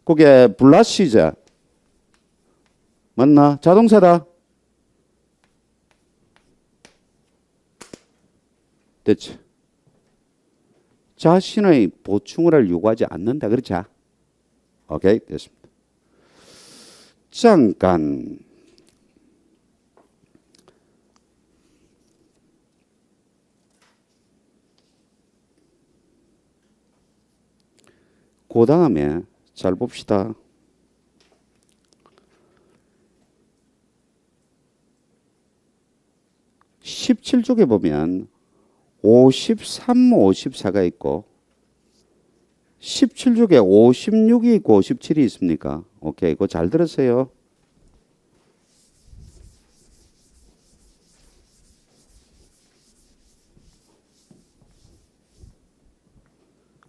그게 블라시자. 맞나? 자동사다. 됐지? 자신의 보충을 요구하지 않는다. 그렇죠? 오케이, 됐습니다. 잠깐. 그 다음에 잘 봅시다. 17쪽에 보면 53, 54가 있고 17쪽에 56이 있고 57이 있습니까? 오케이, 그거 잘 들으세요.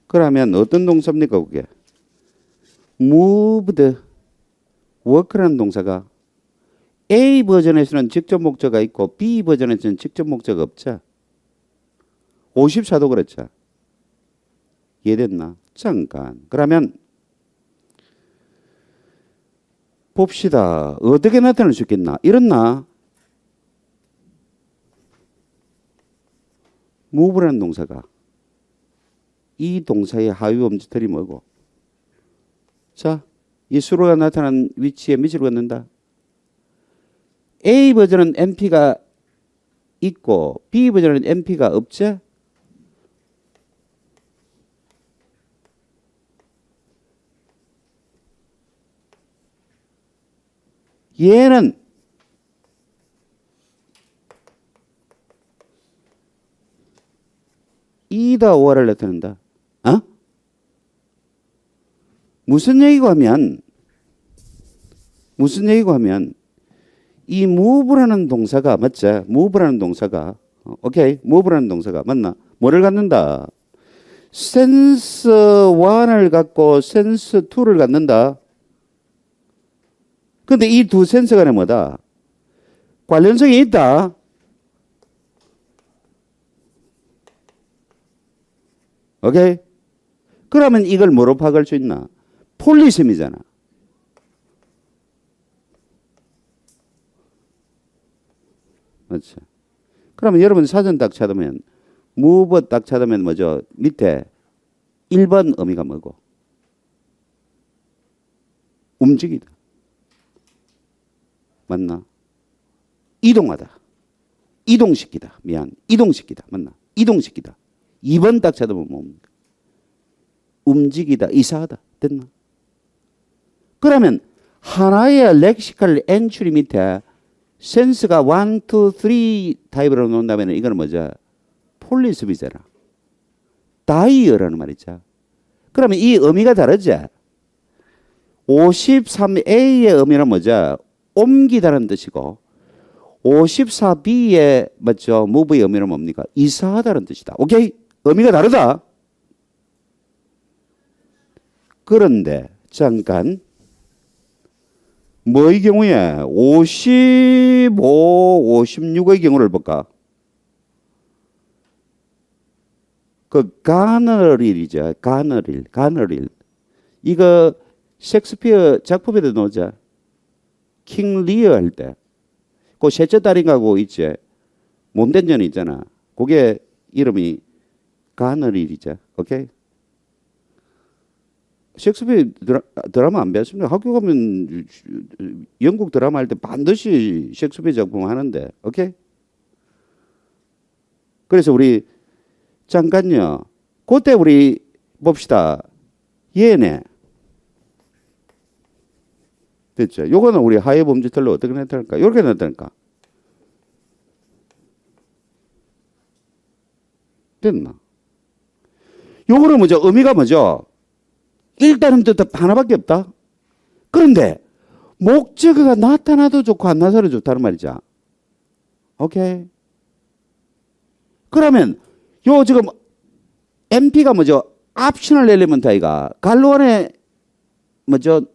그러면 어떤 동사입니까, 그게? moved, work라는 동사가 A 버전에서는 직접 목적어가 있고 B 버전에서는 직접 목적어가 없죠. 54도 그렇죠. 이해됐나? 잠깐. 그러면 봅시다. 어떻게 나타낼 수 있겠나? 이렇나? move라는 동사가 이 동사의 하위 범주들이 뭐고? 자, 이 수로가 나타난 위치에 밑으로 걷는다. A 버전은 MP가 있고 B 버전은 MP가 없죠? 얘는 이다 오어를 나타낸다. 어? 무슨 얘기고 하면 이 move라는 동사가 맞죠? move라는 동사가 오케이, move라는 동사가 맞나? 뭐를 갖는다? sense 1을 갖고 sense 2를 갖는다. 근데 이 두 센스 간에 뭐다? 관련성이 있다. 오케이? 그러면 이걸 뭐로 파악할 수 있나? 폴리셈이잖아. 맞죠? 그러면 여러분 사전 딱 찾으면 move 딱 찾으면 뭐죠? 밑에 1번 의미가 뭐고? 움직이다. 맞나? 이동하다. 이동시키다. 미안. 이동시키다. 맞나? 이동시키다. 2번 딱 찾아보면 뭡니까? 움직이다. 이사하다. 됐나? 그러면 하나의 렉시컬 엔츄리 밑에 센스가 1, 2, 3 타입으로 놓는다면 이거는 뭐죠? 폴리스비잖아. 다이어라는 말이죠. 그러면 이 의미가 다르죠? 53A의 의미는 뭐죠? 옮기다는 뜻이고 54B의 맞죠? move의 의미는 뭡니까? 이사하다는 뜻이다. 오케이? 의미가 다르다. 그런데 잠깐 뭐의 경우에 55, 56의 경우를 볼까? 그 가너릴이죠. 가너릴. 이거 셰익스피어 작품에도 나오죠. 킹 리어 할 때. 그 셋째 딸인가고 있지. 몸된 년이 있잖아. 그게 이름이 가너릴이죠. 오케이? 셰익스피어 드라마 안 배웠습니다. 학교 가면 영국 드라마 할 때 반드시 셰익스피어 작품 하는데. 오케이? 그래서 우리 잠깐요. 그때 우리 봅시다. 얘네. 됐죠? 요거는 우리 하위 범주들로 어떻게 나타날까? 이렇게 나타날까? 됐나? 요거는 뭐죠? 의미가 뭐죠? 일단은 뜻 하나밖에 없다. 그런데 목적어가 나타나도 좋고 안 나타나도 좋다는 말이죠. 오케이. 그러면 요 지금 MP가 뭐죠? 옵셔널 엘리먼트 아이가 갈로안에 뭐죠?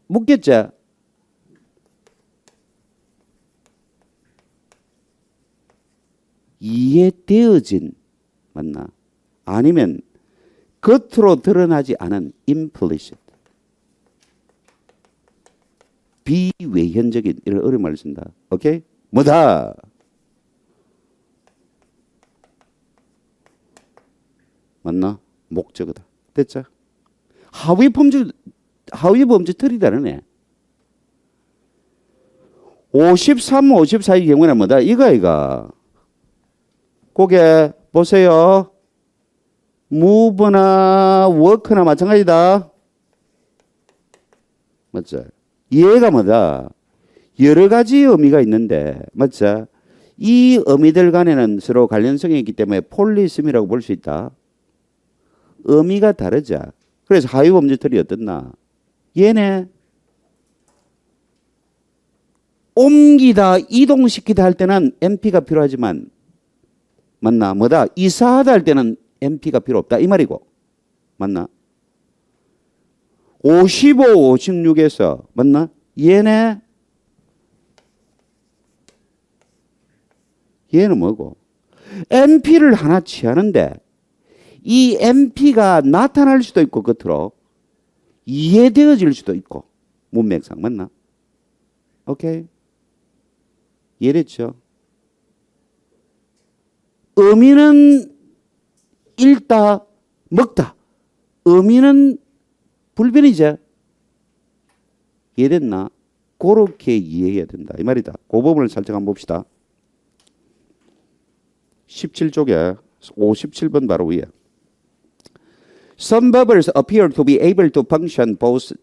묻겠죠? 이해되어진 맞나? 아니면 겉으로 드러나지 않은 implicit 비외현적인 이런 어려운 말을 쓴다. 오케이? 뭐다? 맞나? 목적어다. 됐죠? 하위 범죄들이 다르네. 53, 54의 경우는 뭐다? 이거. 고개 보세요. move나 work나 마찬가지다. 맞죠? 얘가 뭐다? 여러 가지 의미가 있는데, 맞죠? 이 의미들 간에는 서로 관련성이 있기 때문에 폴리심이라고 볼 수 있다. 의미가 다르죠. 그래서 하위 범죄들이 어떻나? 얘네 옮기다, 이동시키다 할 때는 MP가 필요하지만, 맞나? 뭐다? 이사하다 할 때는 MP가 필요 없다. 이 말이고. 맞나? 55, 56에서, 맞나? 얘는 뭐고? MP를 하나 취하는데, 이 MP가 나타날 수도 있고, 겉으로. 이해되어질 수도 있고. 문맥상. 맞나? 오케이? 이해됐죠? 의미는 읽다, 먹다. 의미는 불변이죠. 이해됐나? 그렇게 이해해야 된다. 이 말이다. 그 부분을 살짝 한번 봅시다. 17쪽에 57번 바로 위에. Some verbs appear to be able to function both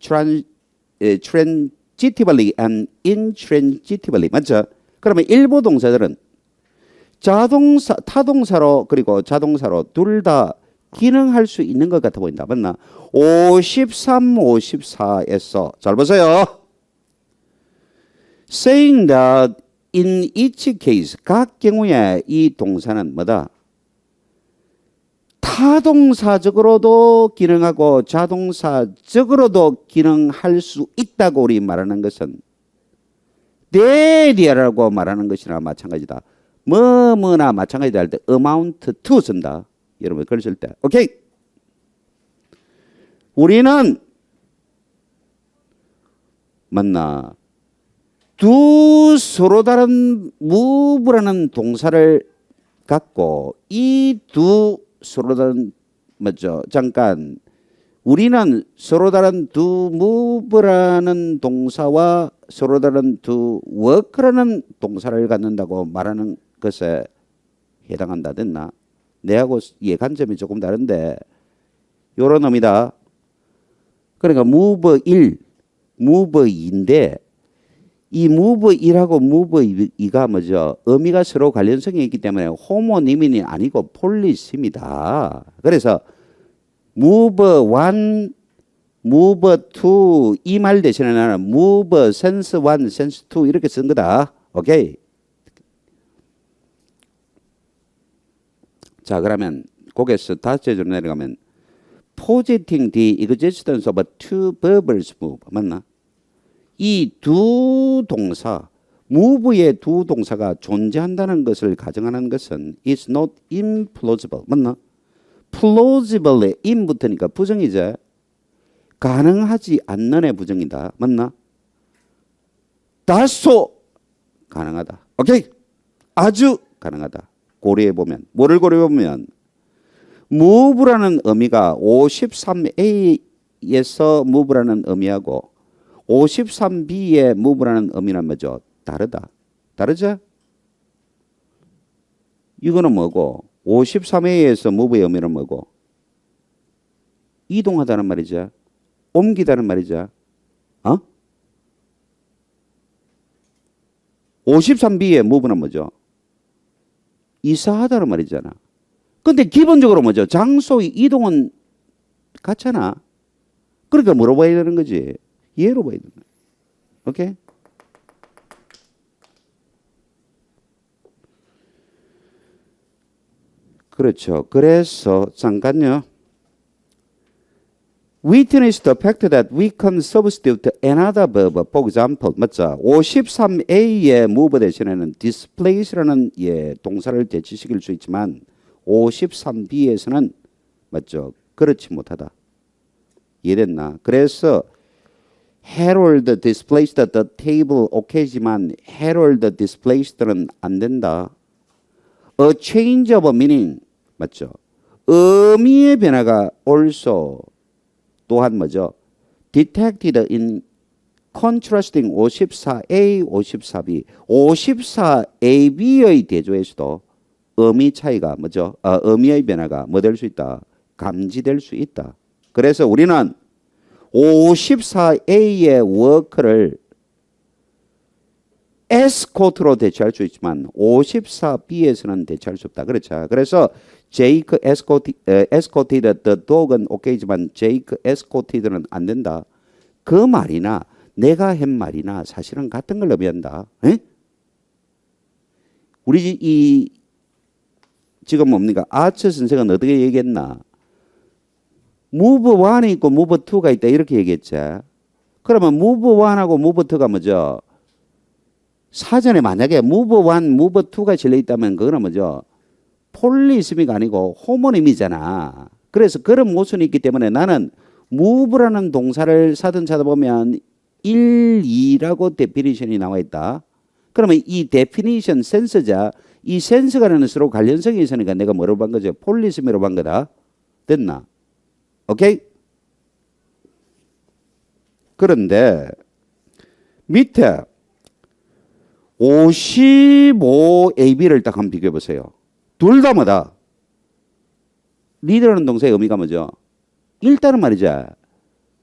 transitively and intransitively. 맞죠? 그러면 일부 동사들은 자동사, 타동사로 그리고 자동사로 둘 다 기능할 수 있는 것 같아 보인다. 맞나? 53, 54에서 잘 보세요. Saying that in each case, 각 경우에 이 동사는 뭐다? 타동사적으로도 기능하고 자동사적으로도 기능할 수 있다고 우리 말하는 것은 there라고 말하는 것이나 마찬가지다. 뭐뭐나 마찬가지다 할 때 amount to 쓴다. 여러분 그걸 쓸 때. 오케이. 우리는 맞나? 두 서로 다른 move라는 동사를 갖고 이 두 서로 다른 맞죠? 잠깐 우리는 서로 다른 두 move라는 동사와 서로 다른 두 work라는 동사를 갖는다고 말하는 것에 해당한다 됐나? 내하고 예 관점이 조금 다른데 요런 의미다. 그러니까 move 1, move 2인데 이 move 1하고 move 2가 뭐죠? 의미가 서로 관련성이 있기 때문에 호모니민이 아니고 폴리심이다. 그래서 move 1, move 2 이 말 대신에 나는 move sense 1, sense 2 이렇게 쓴 거다. 오케이. 자 그러면 거기에서 다시 내려가면 positing the existence of two verbs move 맞나? 이 두 동사 move의 두 동사가 존재한다는 것을 가정하는 것은 is not implausible 맞나? plausible에 in 붙으니까 부정이죠. 가능하지 않는의 부정이다. 맞나? 다소 가능하다. 오케이? 아주 가능하다. 고려해보면 뭐를 고려해보면 move라는 의미가 53A에서 move라는 의미하고 53B의 move라는 의미는 뭐죠? 다르다. 다르죠? 이거는 뭐고 53A에서 move의 의미는 뭐고 이동하다는 말이죠. 옮기다는 말이죠. 53B의 move는 뭐죠? 이사하다는 말이잖아. 근데 기본적으로 뭐죠? 장소 이동은 같잖아. 그러니까 뭐로 봐야 되는 거지? 예로 봐야 되는 거야. 오케이? 그렇죠. 그래서 잠깐요. Witness the fact that we can substitute another verb. For example, 맞죠? 53A의 move 대신에는 displace라는 예, 동사를 대치시킬 수 있지만 53B에서는 맞죠? 그렇지 못하다. 이해됐나? 그래서 Harold displaced the table okay지만 Harold displaced는 안 된다. A change of meaning 맞죠? 의미의 변화가 also 또한 뭐죠? detected in contrasting 54A, 54B. 54AB의 대조에서도 의미 차이가 뭐죠? 의미의 변화가 뭐 될 수 있다? 감지될 수 있다. 그래서 우리는 54A의 워크를 에스코트로 대체할 수 있지만 54B에서는 대체할 수 없다. 그렇죠. 그래서 제이크 에스코티드 the dog은 오케이지만 제이크 에스코티드는 안 된다. 그 말이나 내가 한 말이나 사실은 같은 걸 의미한다. 에? 우리 이 지금 뭡니까? 아처 선생은 어떻게 얘기했나? move 1이 있고 move 2가 있다 이렇게 얘기했죠. 그러면 move 1하고 move 2가 뭐죠? 사전에 만약에 move 1, move 2가 실려 있다면 그거는 뭐죠? 폴리스미가 아니고 호모님이잖아. 그래서 그런 모순이 있기 때문에 나는 move라는 동사를 사전 찾아보면 1, 2라고 데피니션이 나와 있다. 그러면 이 데피니션 센서자, 이 센스가라는 서로 관련성이 있으니까 내가 뭐로 본 거죠? 폴리스미로 본 거다. 됐나? 오케이? 그런데 밑에 55AB를 딱 한번 비교해 보세요. 둘 다 뭐다? 리더라는 동사의 의미가 뭐죠? 일단은 말이죠.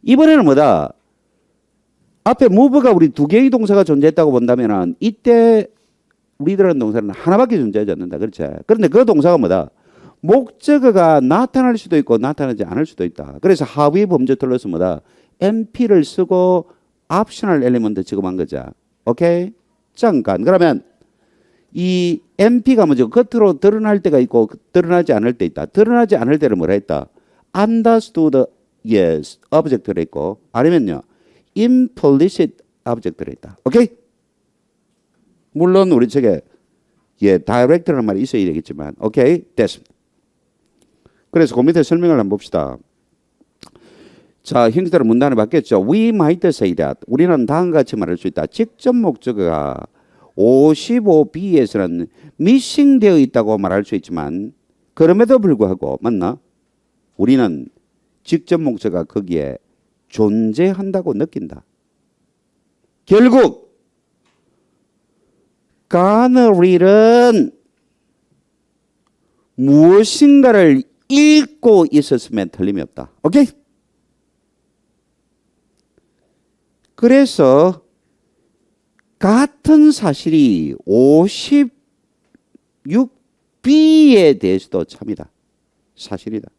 이번에는 뭐다? 앞에 move가 우리 두 개의 동사가 존재했다고 본다면은 이때 리더라는 동사는 하나밖에 존재하지 않는다. 그렇죠? 그런데 그 동사가 뭐다? 목적어가 나타날 수도 있고 나타나지 않을 수도 있다. 그래서 하위 범죄 틀로서 뭐다? MP를 쓰고 옵셔널 엘리먼트 지급한 거죠. 오케이? 잠깐. 그러면 이 MP가 뭐죠? 겉으로 드러날 때가 있고 드러나지 않을 때 있다. 드러나지 않을 때를 뭐라 했다? understood yes object를 했고 아니면요 implicit object를 했다. 오케이? 물론 우리 책에 direct라는 말이 있어야 되겠지만 오케이? 됐습니다. 그래서 그 밑에 설명을 한번 봅시다. 자, 형태로 문단을 받겠죠. We might say that. 우리는 다음과 같이 말할 수 있다. 직접 목적어가 55B에서는 missing 되어 있다고 말할 수 있지만 그럼에도 불구하고 맞나? 우리는 직접 목적어가 거기에 존재한다고 느낀다. 결국 가느릴은 무엇인가를 읽고 있었으면 틀림이 없다. 오케이? 그래서 같은 사실이 56B에 대해서도 참이다. 사실이다.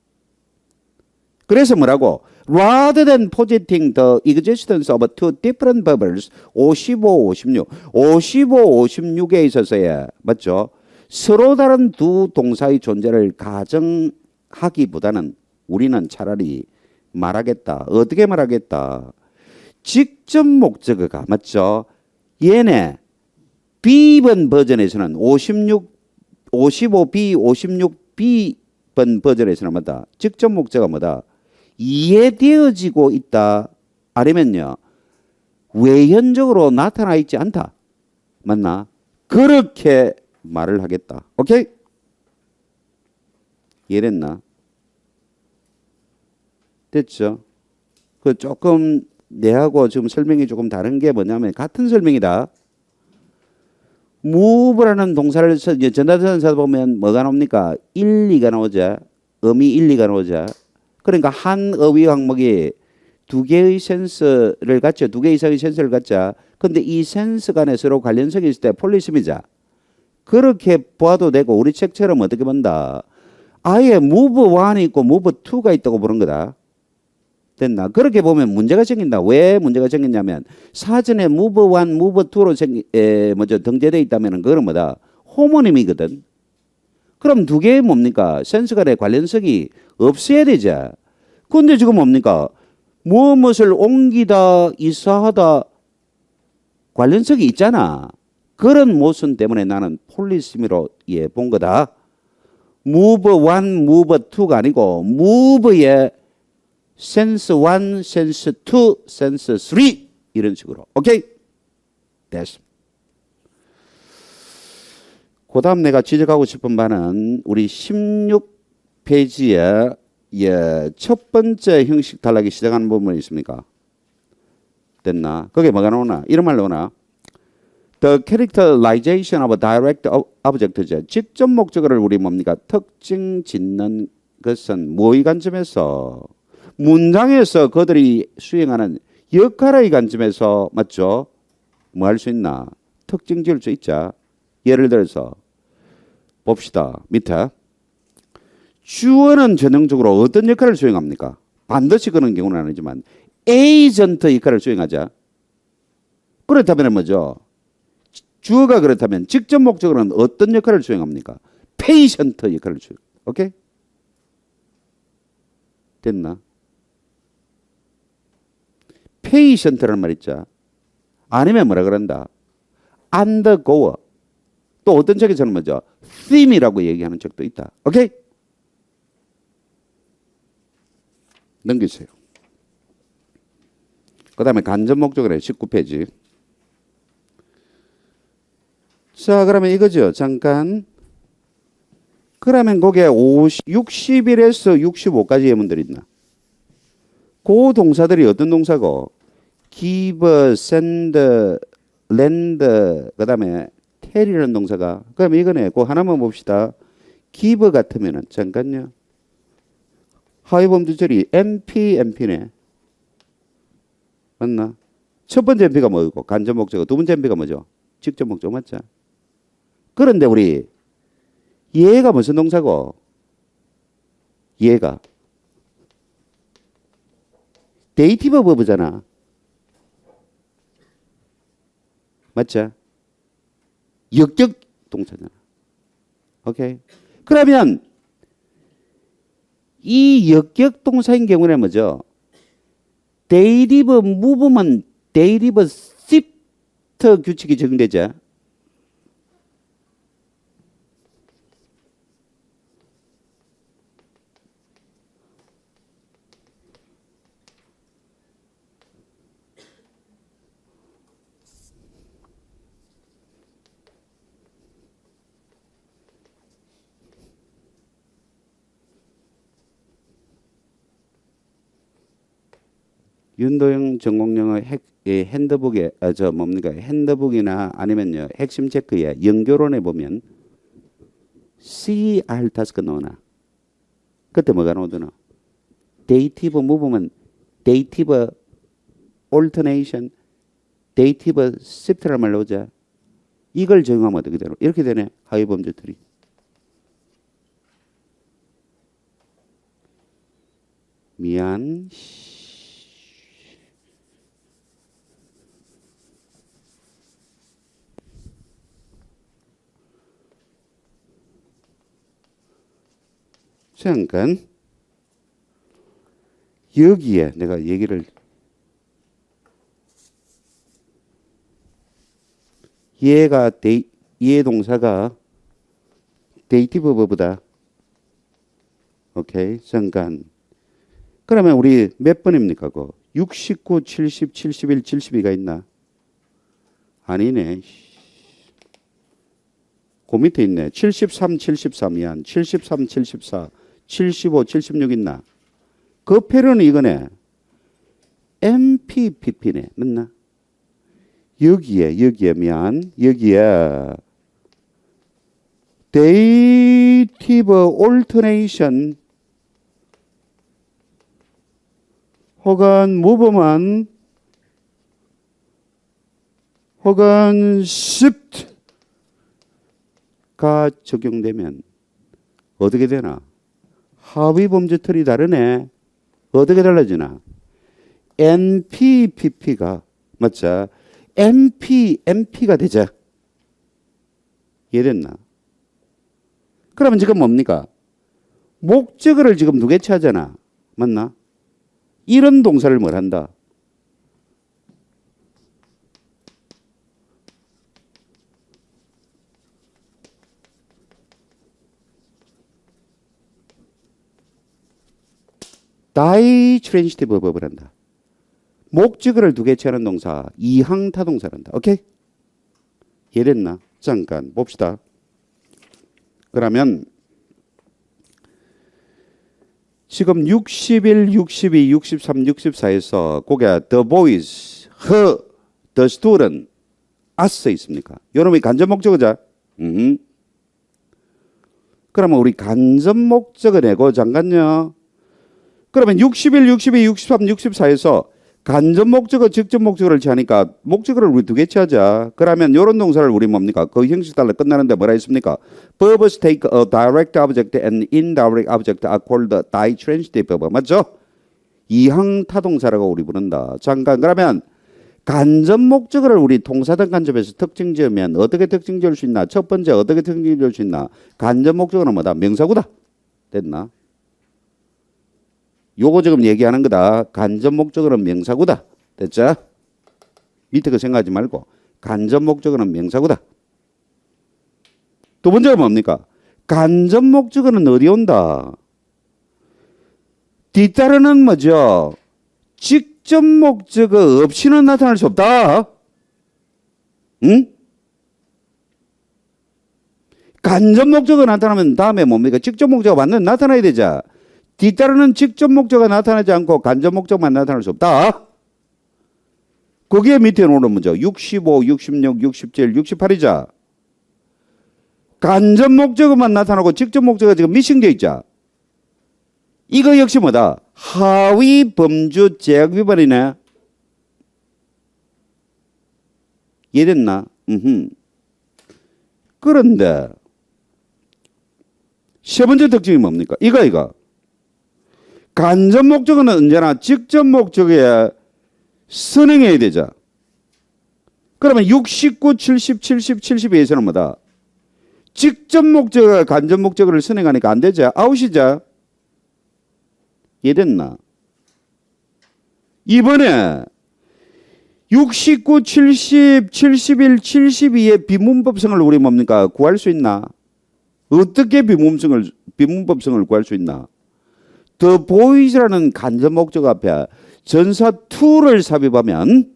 그래서 뭐라고? Rather than positing the existence of two different verbs 55, 56. 55, 56에 있어서야 맞죠? 서로 다른 두 동사의 존재를 가정하기보다는 우리는 차라리 말하겠다. 어떻게 말하겠다? 직접 목적어가 맞죠? 얘네 B번 버전에서는 55B, 56B번 버전에서는 뭐다? 직접 목적어가 뭐다? 이해되어지고 있다. 아니면요 외현적으로 나타나 있지 않다. 맞나? 그렇게 말을 하겠다. 오케이? 이해됐나? 됐죠? 그 조금 내하고 지금 설명이 조금 다른 게 뭐냐면 같은 설명이다. move라는 동사를 전자전사 보면 뭐가 나옵니까? 1, 2가 나오죠. 의미 1, 2가 나오죠. 그러니까 한 어휘 항목이 두 개의 센스를 갖죠. 두 개 이상의 센스를 갖죠. 근데 이 센스 간에 서로 관련성이 있을 때 폴리심이자. 그렇게 봐도 되고 우리 책처럼 어떻게 본다? 아예 move 1이 있고 move 2가 있다고 보는 거다. 됐나? 그렇게 보면 문제가 생긴다. 왜 문제가 생겼냐면 사전에 move 1, move 2로 등재되어 있다면 그거는 뭐다? 호모님이거든. 그럼 두 개의 뭡니까? 센스 간의 관련성이 없어야 되죠. 근데 지금 뭡니까? 무엇을 옮기다, 이사하다 관련성이 있잖아. 그런 모순 때문에 나는 폴리시미로 본 거다. move 1, move 2가 아니고 move의 sense 1, sense 2, sense 3 이런 식으로. 오케이? 됐습니다. 그 다음 내가 지적하고 싶은 바는 우리 16 페이지에 예, 첫 번째 형식 단락이 시작하는 부분이 있습니까? 됐나? 거기에 뭐가 나오나? 이런 말 나오나? The characterization of a direct object. 직접 목적어를 우리 뭡니까? 특징 짓는 것은 뭐의 관점에서? 문장에서 그들이 수행하는 역할의 관점에서 맞죠? 뭐 할 수 있나? 특징 지을 수 있자. 예를 들어서 봅시다. 밑에 주어는 전형적으로 어떤 역할을 수행합니까? 반드시 그런 경우는 아니지만 에이전트 역할을 수행하자. 그렇다면 뭐죠? 주어가 그렇다면 직접 목적어는 어떤 역할을 수행합니까? 페이션트 역할을 수행. 오케이? 됐나? 페이션트라는 말 있죠. 아니면 뭐라 그런다? undergoer. 또 어떤 책에서는 뭐죠? theme이라고 얘기하는 책도 있다. 오케이? 넘기세요. 그 다음에 간접 목적어래 19페이지. 자, 그러면 이거죠. 잠깐. 그러면 거기에 60일에서 65까지 예문들이 있나? 그 동사들이 어떤 동사고? give, send, lend, 그 다음에 tell이라는 동사가. 그러면 이거네. 그 하나만 봅시다. give 같으면은, 잠깐요. 하위범주절이 MP네. 맞나? 첫 번째 MP가 뭐고? 간접 목적어. 두 번째 MP가 뭐죠? 직접 목적어 맞죠? 그런데 우리 얘가 무슨 동사고? 얘가 데이티브 버브잖아. 맞죠? 역격 동사잖아. 오케이. 그러면 이 역격 동사인 경우는 뭐죠? 데이티브 무브먼, 데이티브 시프트 규칙이 적용되죠. 윤도영 전공령의 핸드북에 저 뭡니까 핸드북이나 아니면요 핵심 체크에 연결론에 보면 CR 타스크 넣어놔. 그때 뭐가 나오더나? 데이티브 무브먼, 데이티브 올터네이션, 데이티브 시프트란 말 나오자. 이걸 적용하면 어떻게 되나? 이렇게 되네. 하위범죄들이. 미안. 잠깐 여기에 내가 얘기를 얘 동사가 데이티브 버브다. 오케이. 잠깐 그러면 우리 몇 번입니까? 69, 70, 71, 72가 있나? 아니네. 그 밑에 있네. 73, 73이야. 73, 74, 75, 76 있나? 그 패런은 이거네. MPPP네. 맞나? 여기에 Dative Alternation 혹은 Movement 혹은 Shift가 적용되면 어떻게 되나? 하위 범죄 틀이 다르네. 어떻게 달라지나? NPPP가 맞자? MP가 되자. 이해됐나? 그러면 지금 뭡니까? 목적어를 지금 두 개 취하잖아. 맞나? 이런 동사를 뭘 한다? 다이트랜시티브 버브를 한다. 목적어를 두 개 취하는 동사, 이항타 동사를 한다. 오케이? 이해됐나? 잠깐 봅시다. 그러면 지금 61, 62, 63, 64에서 거기에 the boys, her, the student, us 있습니까? 요놈이 간접 목적어자. 그러면 우리 간접 목적어 내고 잠깐요. 그러면 61, 62, 63, 64에서 간접 목적어, 직접 목적어를 취하니까 목적어를 우리 두 개 취하자. 그러면 이런 동사를 우리 뭡니까? 그 형식 달라 끝나는데 뭐라 했습니까? Verbs take a direct object and indirect object are called ditransitive verb. 맞죠? 이항 타동사라고 우리 부른다. 잠깐 그러면 간접 목적어를 우리 동사든 간접에서 특징 지으면 어떻게 특징 지을 수 있나? 첫 번째 어떻게 특징 지을 수 있나? 간접 목적어는 뭐다? 명사구다. 됐나? 요거 지금 얘기하는 거다. 간접 목적어는 명사구다. 됐죠? 밑에 거 생각하지 말고 간접 목적어는 명사구다. 두 번째가 뭡니까? 간접 목적어는 어디 온다? 뒤따르는 뭐죠? 직접 목적어 없이는 나타날 수 없다. 응? 간접 목적어 나타나면 다음에 뭡니까? 직접 목적어 완전 나타나야 되죠. 뒤따르는 직접 목적어가 나타나지 않고 간접 목적만 나타날 수 없다. 거기에 밑에 오는 문제 65, 66, 67, 68이자. 간접 목적어만 나타나고 직접 목적어가 지금 미싱되어 있자. 이거 역시 뭐다? 하위 범주 제약 위반이네. 이해됐나? 그런데 세 번째 특징이 뭡니까? 이거. 간접 목적어는 언제나 직접 목적어에 선행해야 되죠. 그러면 69, 70, 70, 72에서는 뭐다? 직접 목적어가 간접 목적어를 선행하니까 안 되죠. 아웃이죠. 이해됐나? 이번에 69, 70, 71, 72의 비문법성을 우리 뭡니까? 구할 수 있나? 어떻게 비문법성을 구할 수 있나? The boys라는 간접 목적 앞에 전사 to를 삽입하면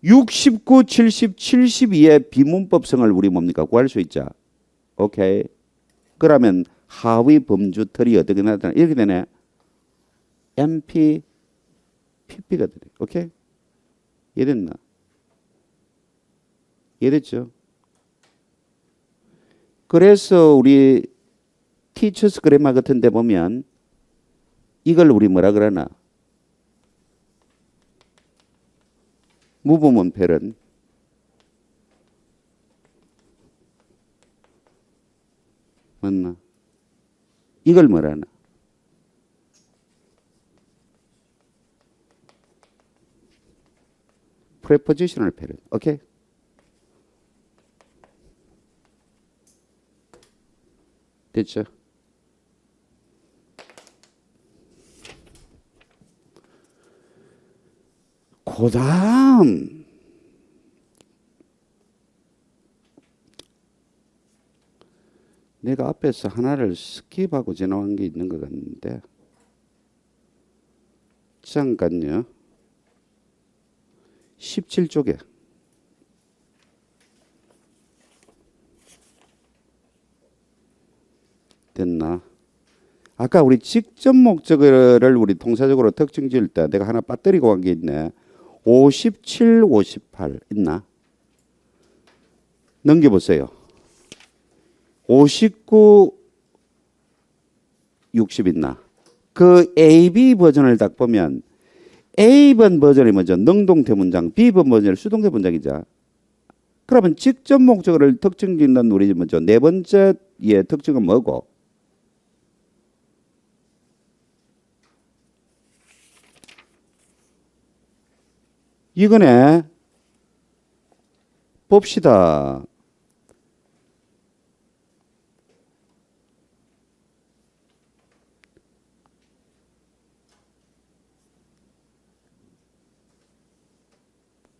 69, 70, 72의 비문법성을 우리 뭡니까? 구할 수 있자. 오케이. 그러면 하위 범주 털이 어떻게 나타나? 이렇게 되네. MP, PP가 되네. 오케이? 이해됐나? 이해됐죠? 그래서 우리 티처스 그래마 같은 데 보면 이걸 우리 뭐라 그러나? 무브먼 패런. 맞나? 이걸 뭐라나? 프레포지셔널 패런. 오케이? 됐죠? 그 다음 내가 앞에서 하나를 스킵하고 지나간 게 있는 것 같은데 잠깐요. 17쪽에 됐나? 아까 우리 직접 목적어를 우리 동사적으로 특징 지을 때 내가 하나 빠뜨리고 간 게 있네. 57, 58 있나? 넘겨보세요. 59, 60 있나? 그 AB 버전을 딱 보면 A번 버전이 뭐죠? 능동태 문장, B번 버전이 수동태 문장이죠. 그러면 직접 목적어를 특징 짓는 우리 뭐죠? 네 번째의 특징은 뭐고? 이거네. 봅시다.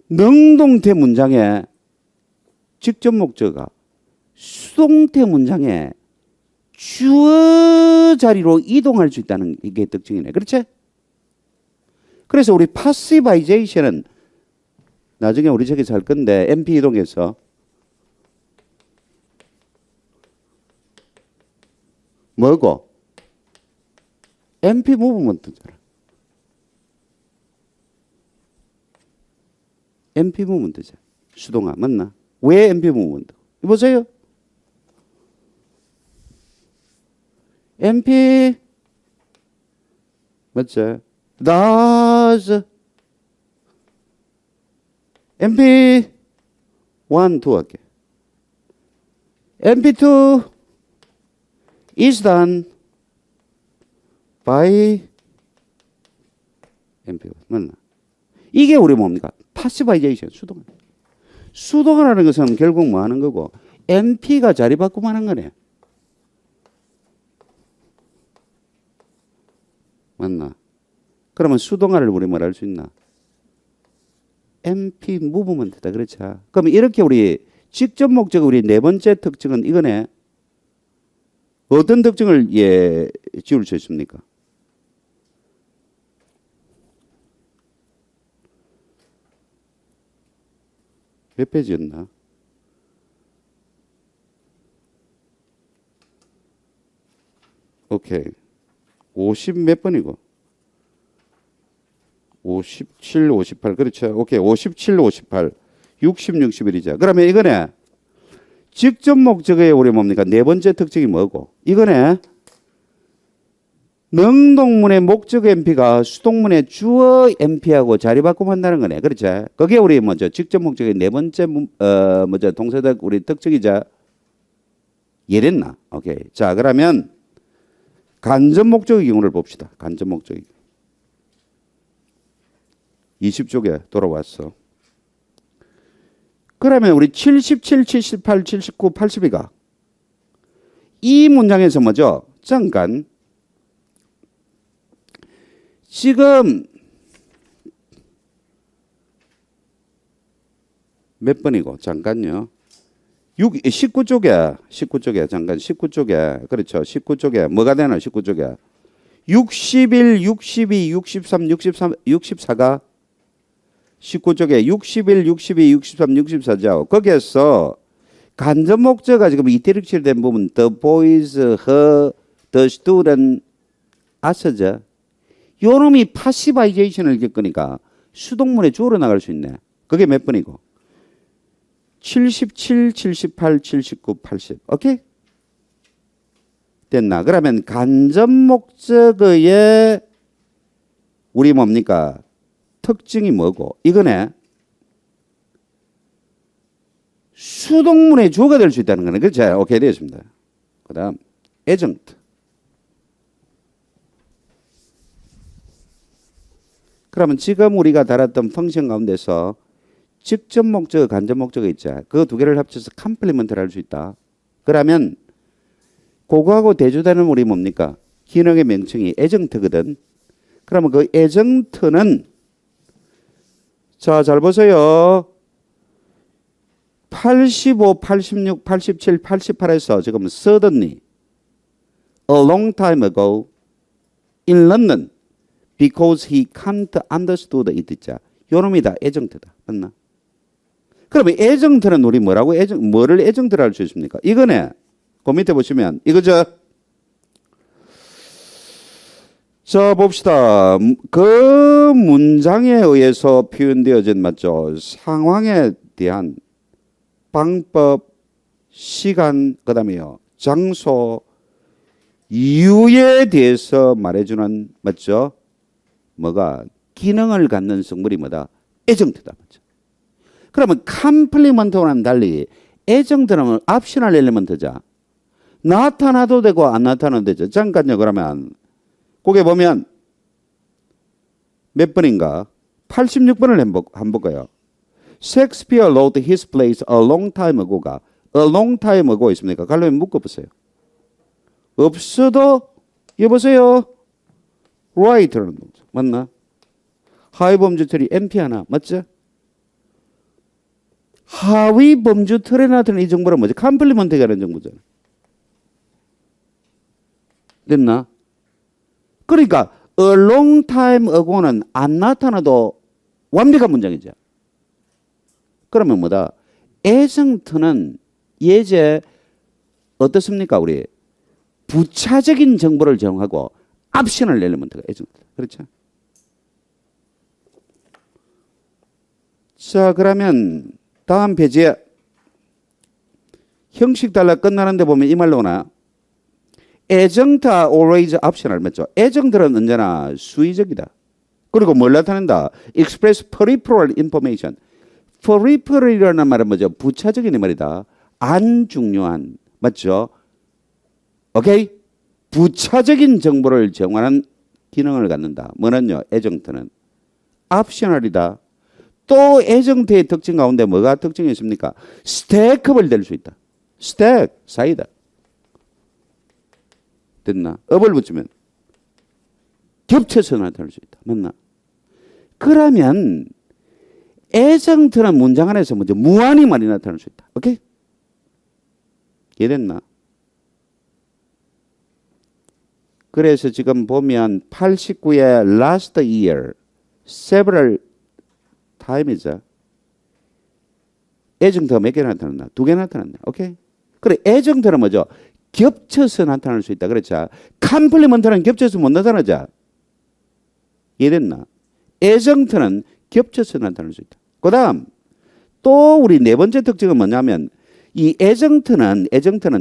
능동태 문장에 직접 목적어가 수동태 문장에 주어 자리로 이동할 수 있다는 게 특징이네. 그렇지? 그래서 우리 passivization은 나중에 우리 책에서 할 건데 MP 이동해서 뭐고? MP 무브먼트잖아. MP 무브먼트잖아. 수동화 맞나? 왜 MP 무브먼트? 보세요. MP 맞죠? does MP 1, 2 할게. MP2 is done by MP1 맞나? 이게 우리 뭡니까? 파시바이제이션 수동화. 수동화라는 것은 결국 뭐 하는 거고 MP가 자리 바꾸면 하는 거네. 맞나? 그러면 수동화를 우리 뭐라 할 수 있나? MP 무브먼트다. 그렇죠? 그럼 이렇게 우리 직접 목적 우리 네 번째 특징은 이거네. 어떤 특징을 지울 수 있습니까? 몇 페이지였나? 오케이. 50 몇 번이고? 57, 58. 그렇죠. 오케이. 57, 58. 60, 61이죠. 그러면 이거네. 직접 목적의 우리 뭡니까? 네 번째 특징이 뭐고? 이거네. 능동문의 목적 MP가 수동문의 주어 MP하고 자리 바꾸면 한다는 거네. 그렇죠? 그게 우리 먼저 직접 목적의 네 번째 동사적 우리 특징이자. 이해됐나? 오케이. 자, 그러면 간접 목적의 경우를 봅시다. 간접 목적의. 20쪽에 돌아왔어. 그러면 우리 77, 78, 79, 82가 이 문장에서 뭐죠? 잠깐 지금 몇 번이고 잠깐요. 19쪽에 잠깐 19쪽에 그렇죠. 19쪽에 뭐가 되나 19쪽에 61, 62, 63, 64가 19쪽에 61, 62, 63, 64죠. 거기에서 간접 목적가 지금 이태릭처럼 된 부분 the boys, her, the student, us죠. 요놈이 파시바이제이션을 겪으니까 수동문에 주어로 나갈 수 있네. 그게 몇 번이고? 77, 78, 79, 80. 오케이? 됐나? 그러면 간접 목적의 우리 뭡니까? 특징이 뭐고? 이거네. 수동문의 주어가 될 수 있다는 거네. 그렇죠? 오케이, 되었습니다. 그 다음, adjunct. 그러면 지금 우리가 다뤘던 펑션 가운데서 직접 목적, 간접 목적이 있죠. 그 두 개를 합쳐서 컴플리먼트를 할 수 있다. 그러면 그거하고 대조되는 우리 뭡니까? 기능의 명칭이 adjunct거든. 그러면 그 adjunct는 자, 잘 보세요. 85, 86, 87, 88에서 지금 suddenly a long time ago in London because he can't understood it 있자. 요놈이 다 adjunct다. 맞나? 그러면 adjunct는 우리 뭐를 adjunct를 할 수 있습니까? 이거네. 그 밑에 보시면 이거죠. 자, 봅시다. 그 문장에 의해서 표현되어진 맞죠? 상황에 대한 방법, 시간, 그다음에요. 장소, 이유에 대해서 말해주는 맞죠? 뭐가 기능을 갖는 성분이 뭐다? 애정트다. 맞죠? 그러면 컴플리먼트와는 달리 애정트는 옵셔널 엘리먼트자. 나타나도 되고 안 나타나도 되죠. 잠깐요. 그러면 거기에 보면 몇 번인가? 86번을 한번 볼까요? Shakespeare wrote his plays a long time ago가 a long time ago 있습니까? 갈로면 묶어보세요. 없어도 여보세요. write라는 동사 맞나? 하위 범주틀이 MP 하나 맞죠? 하위 범주틀에 나타나는 이 정보는 뭐지? 컴플리먼트가 라는 정보잖아. 됐나? 그러니까 a long time ago는 안 나타나도 완벽한 문장이죠. 그러면 뭐다? 애정트는 예제 어떻습니까? 우리 부차적인 정보를 제공하고 옵셔널 엘리먼트가 애정트. 그렇죠? 자, 그러면 다음 페이지에 형식 달라 끝나는데 보면 이 말로 오나? 애정트 are always optional. 맞죠? 애정들은 언제나 수의적이다. 그리고 뭘 나타낸다? express peripheral information. peripheral이라는 말은 뭐죠? 부차적인 이 말이다. 안 중요한. 맞죠? 오케이? 부차적인 정보를 정환하는 기능을 갖는다. 뭐는요? 애정트는 옵셔널이다. 또 애정트의 특징 가운데 뭐가 특징이 있습니까? 스택업을 될 수 있다. 스택, 사이다. 됐나? 업을 붙이면 겹쳐서 나타날 수 있다. 맞나? 그러면 애정트는 문장 안에서 먼저 무한히 많이 나타날 수 있다. 오케이? 이해됐나? 그래서 지금 보면 89의 last year, several time이죠. 애정트가 몇 개 나타났나? 2개 나타났나? 오케이? 그래, 애정트는 뭐죠? 겹쳐서 나타날 수 있다. 그렇죠? 컴플리먼트는 겹쳐서 못 나타나죠. 이해됐나? 애정트는 겹쳐서 나타날 수 있다. 그 다음, 또 우리 네 번째 특징은 뭐냐면, 이 애정트는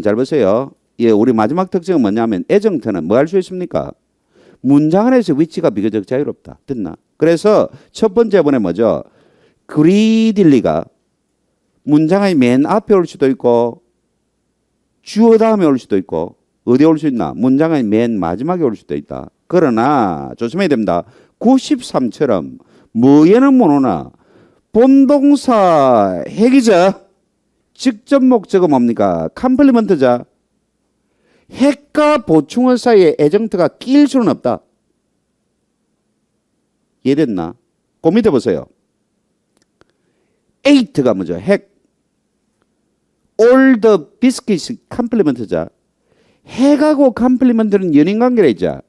잘 보세요. 예, 우리 마지막 특징은 뭐냐면, 애정트는 뭐 할 수 있습니까? 문장 안에서 위치가 비교적 자유롭다. 됐나? 그래서 첫 번째 번에 뭐죠? 그리딜리가 문장의 맨 앞에 올 수도 있고, 주어 다음에 올 수도 있고, 어디에 올 수 있나? 문장의 맨 마지막에 올 수도 있다. 그러나 조심해야 됩니다. 93처럼 뭐에는 못 오나? 본동사 핵이자 직접 목적은 뭡니까? 컴플리먼트자. 핵과 보충어 사이에 애정트가 끼일 수는 없다. 이해됐나? 그 밑에 보세요. eight가 뭐죠? 핵. all the biscuits 컴플리먼트자. 핵하고 컴플리먼트는 연인관계라 있자.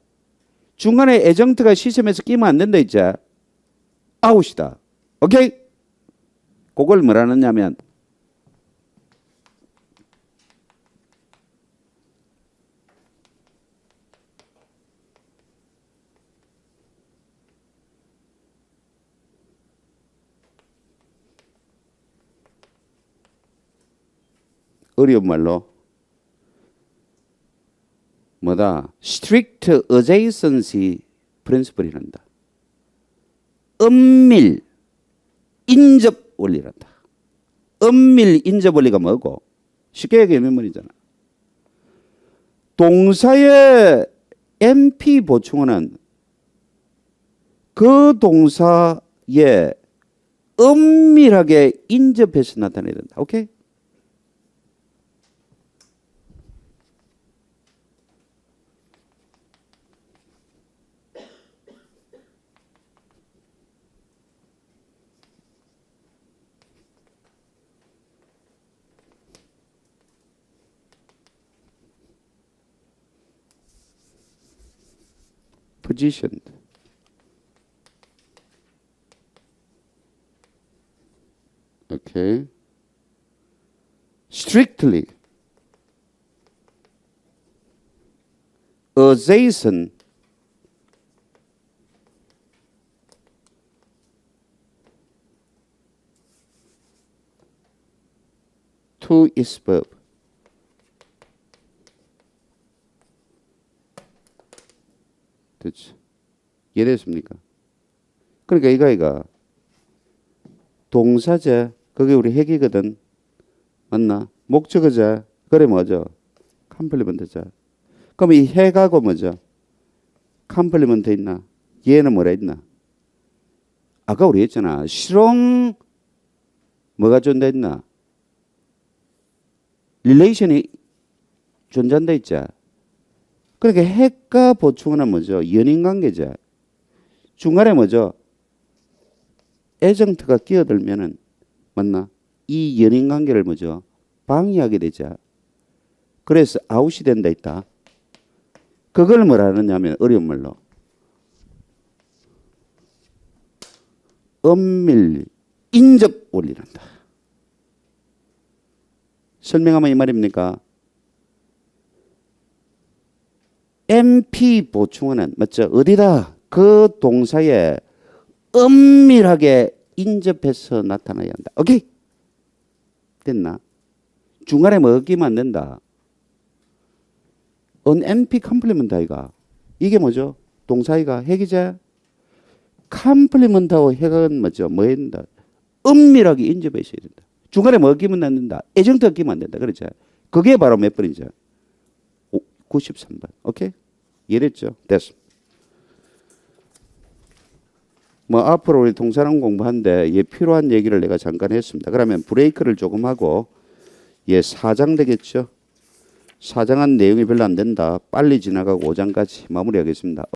중간에 애정트가 시샘에서 끼면 안 된다 있자. 아웃이다. 오케이? 그걸 뭐라 하느냐면 어려운 말로 뭐다? strict adjacency principle이란다. 은밀 인접 원리란다. 은밀 인접 원리가 뭐고? 쉽게 얘기하면 뭐잖아. 동사의 MP 보충어는 그 동사에 은밀하게 인접해서 나타내야 된다. 오케이? positioned. Okay. Strictly adjacent to its verb. 됐죠? 이해됐습니까? 그러니까 이가 동사제 그게 우리 핵이거든. 맞나? 목적어제 그래 뭐죠? 컴플리먼트제. 그럼 이 핵하고 뭐죠? 컴플리먼트 있나? 얘는 뭐라 했나? 아까 우리 했잖아. 실용 뭐가 존재했나? 릴레이션이 존재한다 했죠. 그러니까 핵과 보충어는 뭐죠? 연인관계죠. 중간에 뭐죠? 애정트가 끼어들면은 맞나? 이 연인관계를 뭐죠? 방해하게 되죠. 그래서 아웃이 된다 있다. 그걸 뭐라 하느냐면 어려운 말로 은밀 인접 원리란다. 설명하면 이 말입니까? MP 보충어는 맞죠? 어디다? 그 동사에 은밀하게 인접해서 나타나야 한다. 오케이? 됐나? 중간에 뭐 끼면 안 된다. on MP 컴플리먼트 아이가. 이게 뭐죠? 동사이가 핵이자 컴플리먼트하고 핵은 뭐죠? 뭐 해야 된다? 은밀하게 인접해 있어야 된다. 중간에 뭐 끼면 안 된다. 애정도 끼면 안 된다. 그렇죠? 그게 바로 몇 번이죠? 93번. 오케이? 이해됐죠? 됐어. 뭐 앞으로 우리 동사랑 공부하는데 예 필요한 얘기를 내가 잠깐 했습니다. 그러면 브레이크를 조금 하고 예 4장 되겠죠? 4장한 내용이 별로 안 된다. 빨리 지나가고 5장까지 마무리하겠습니다.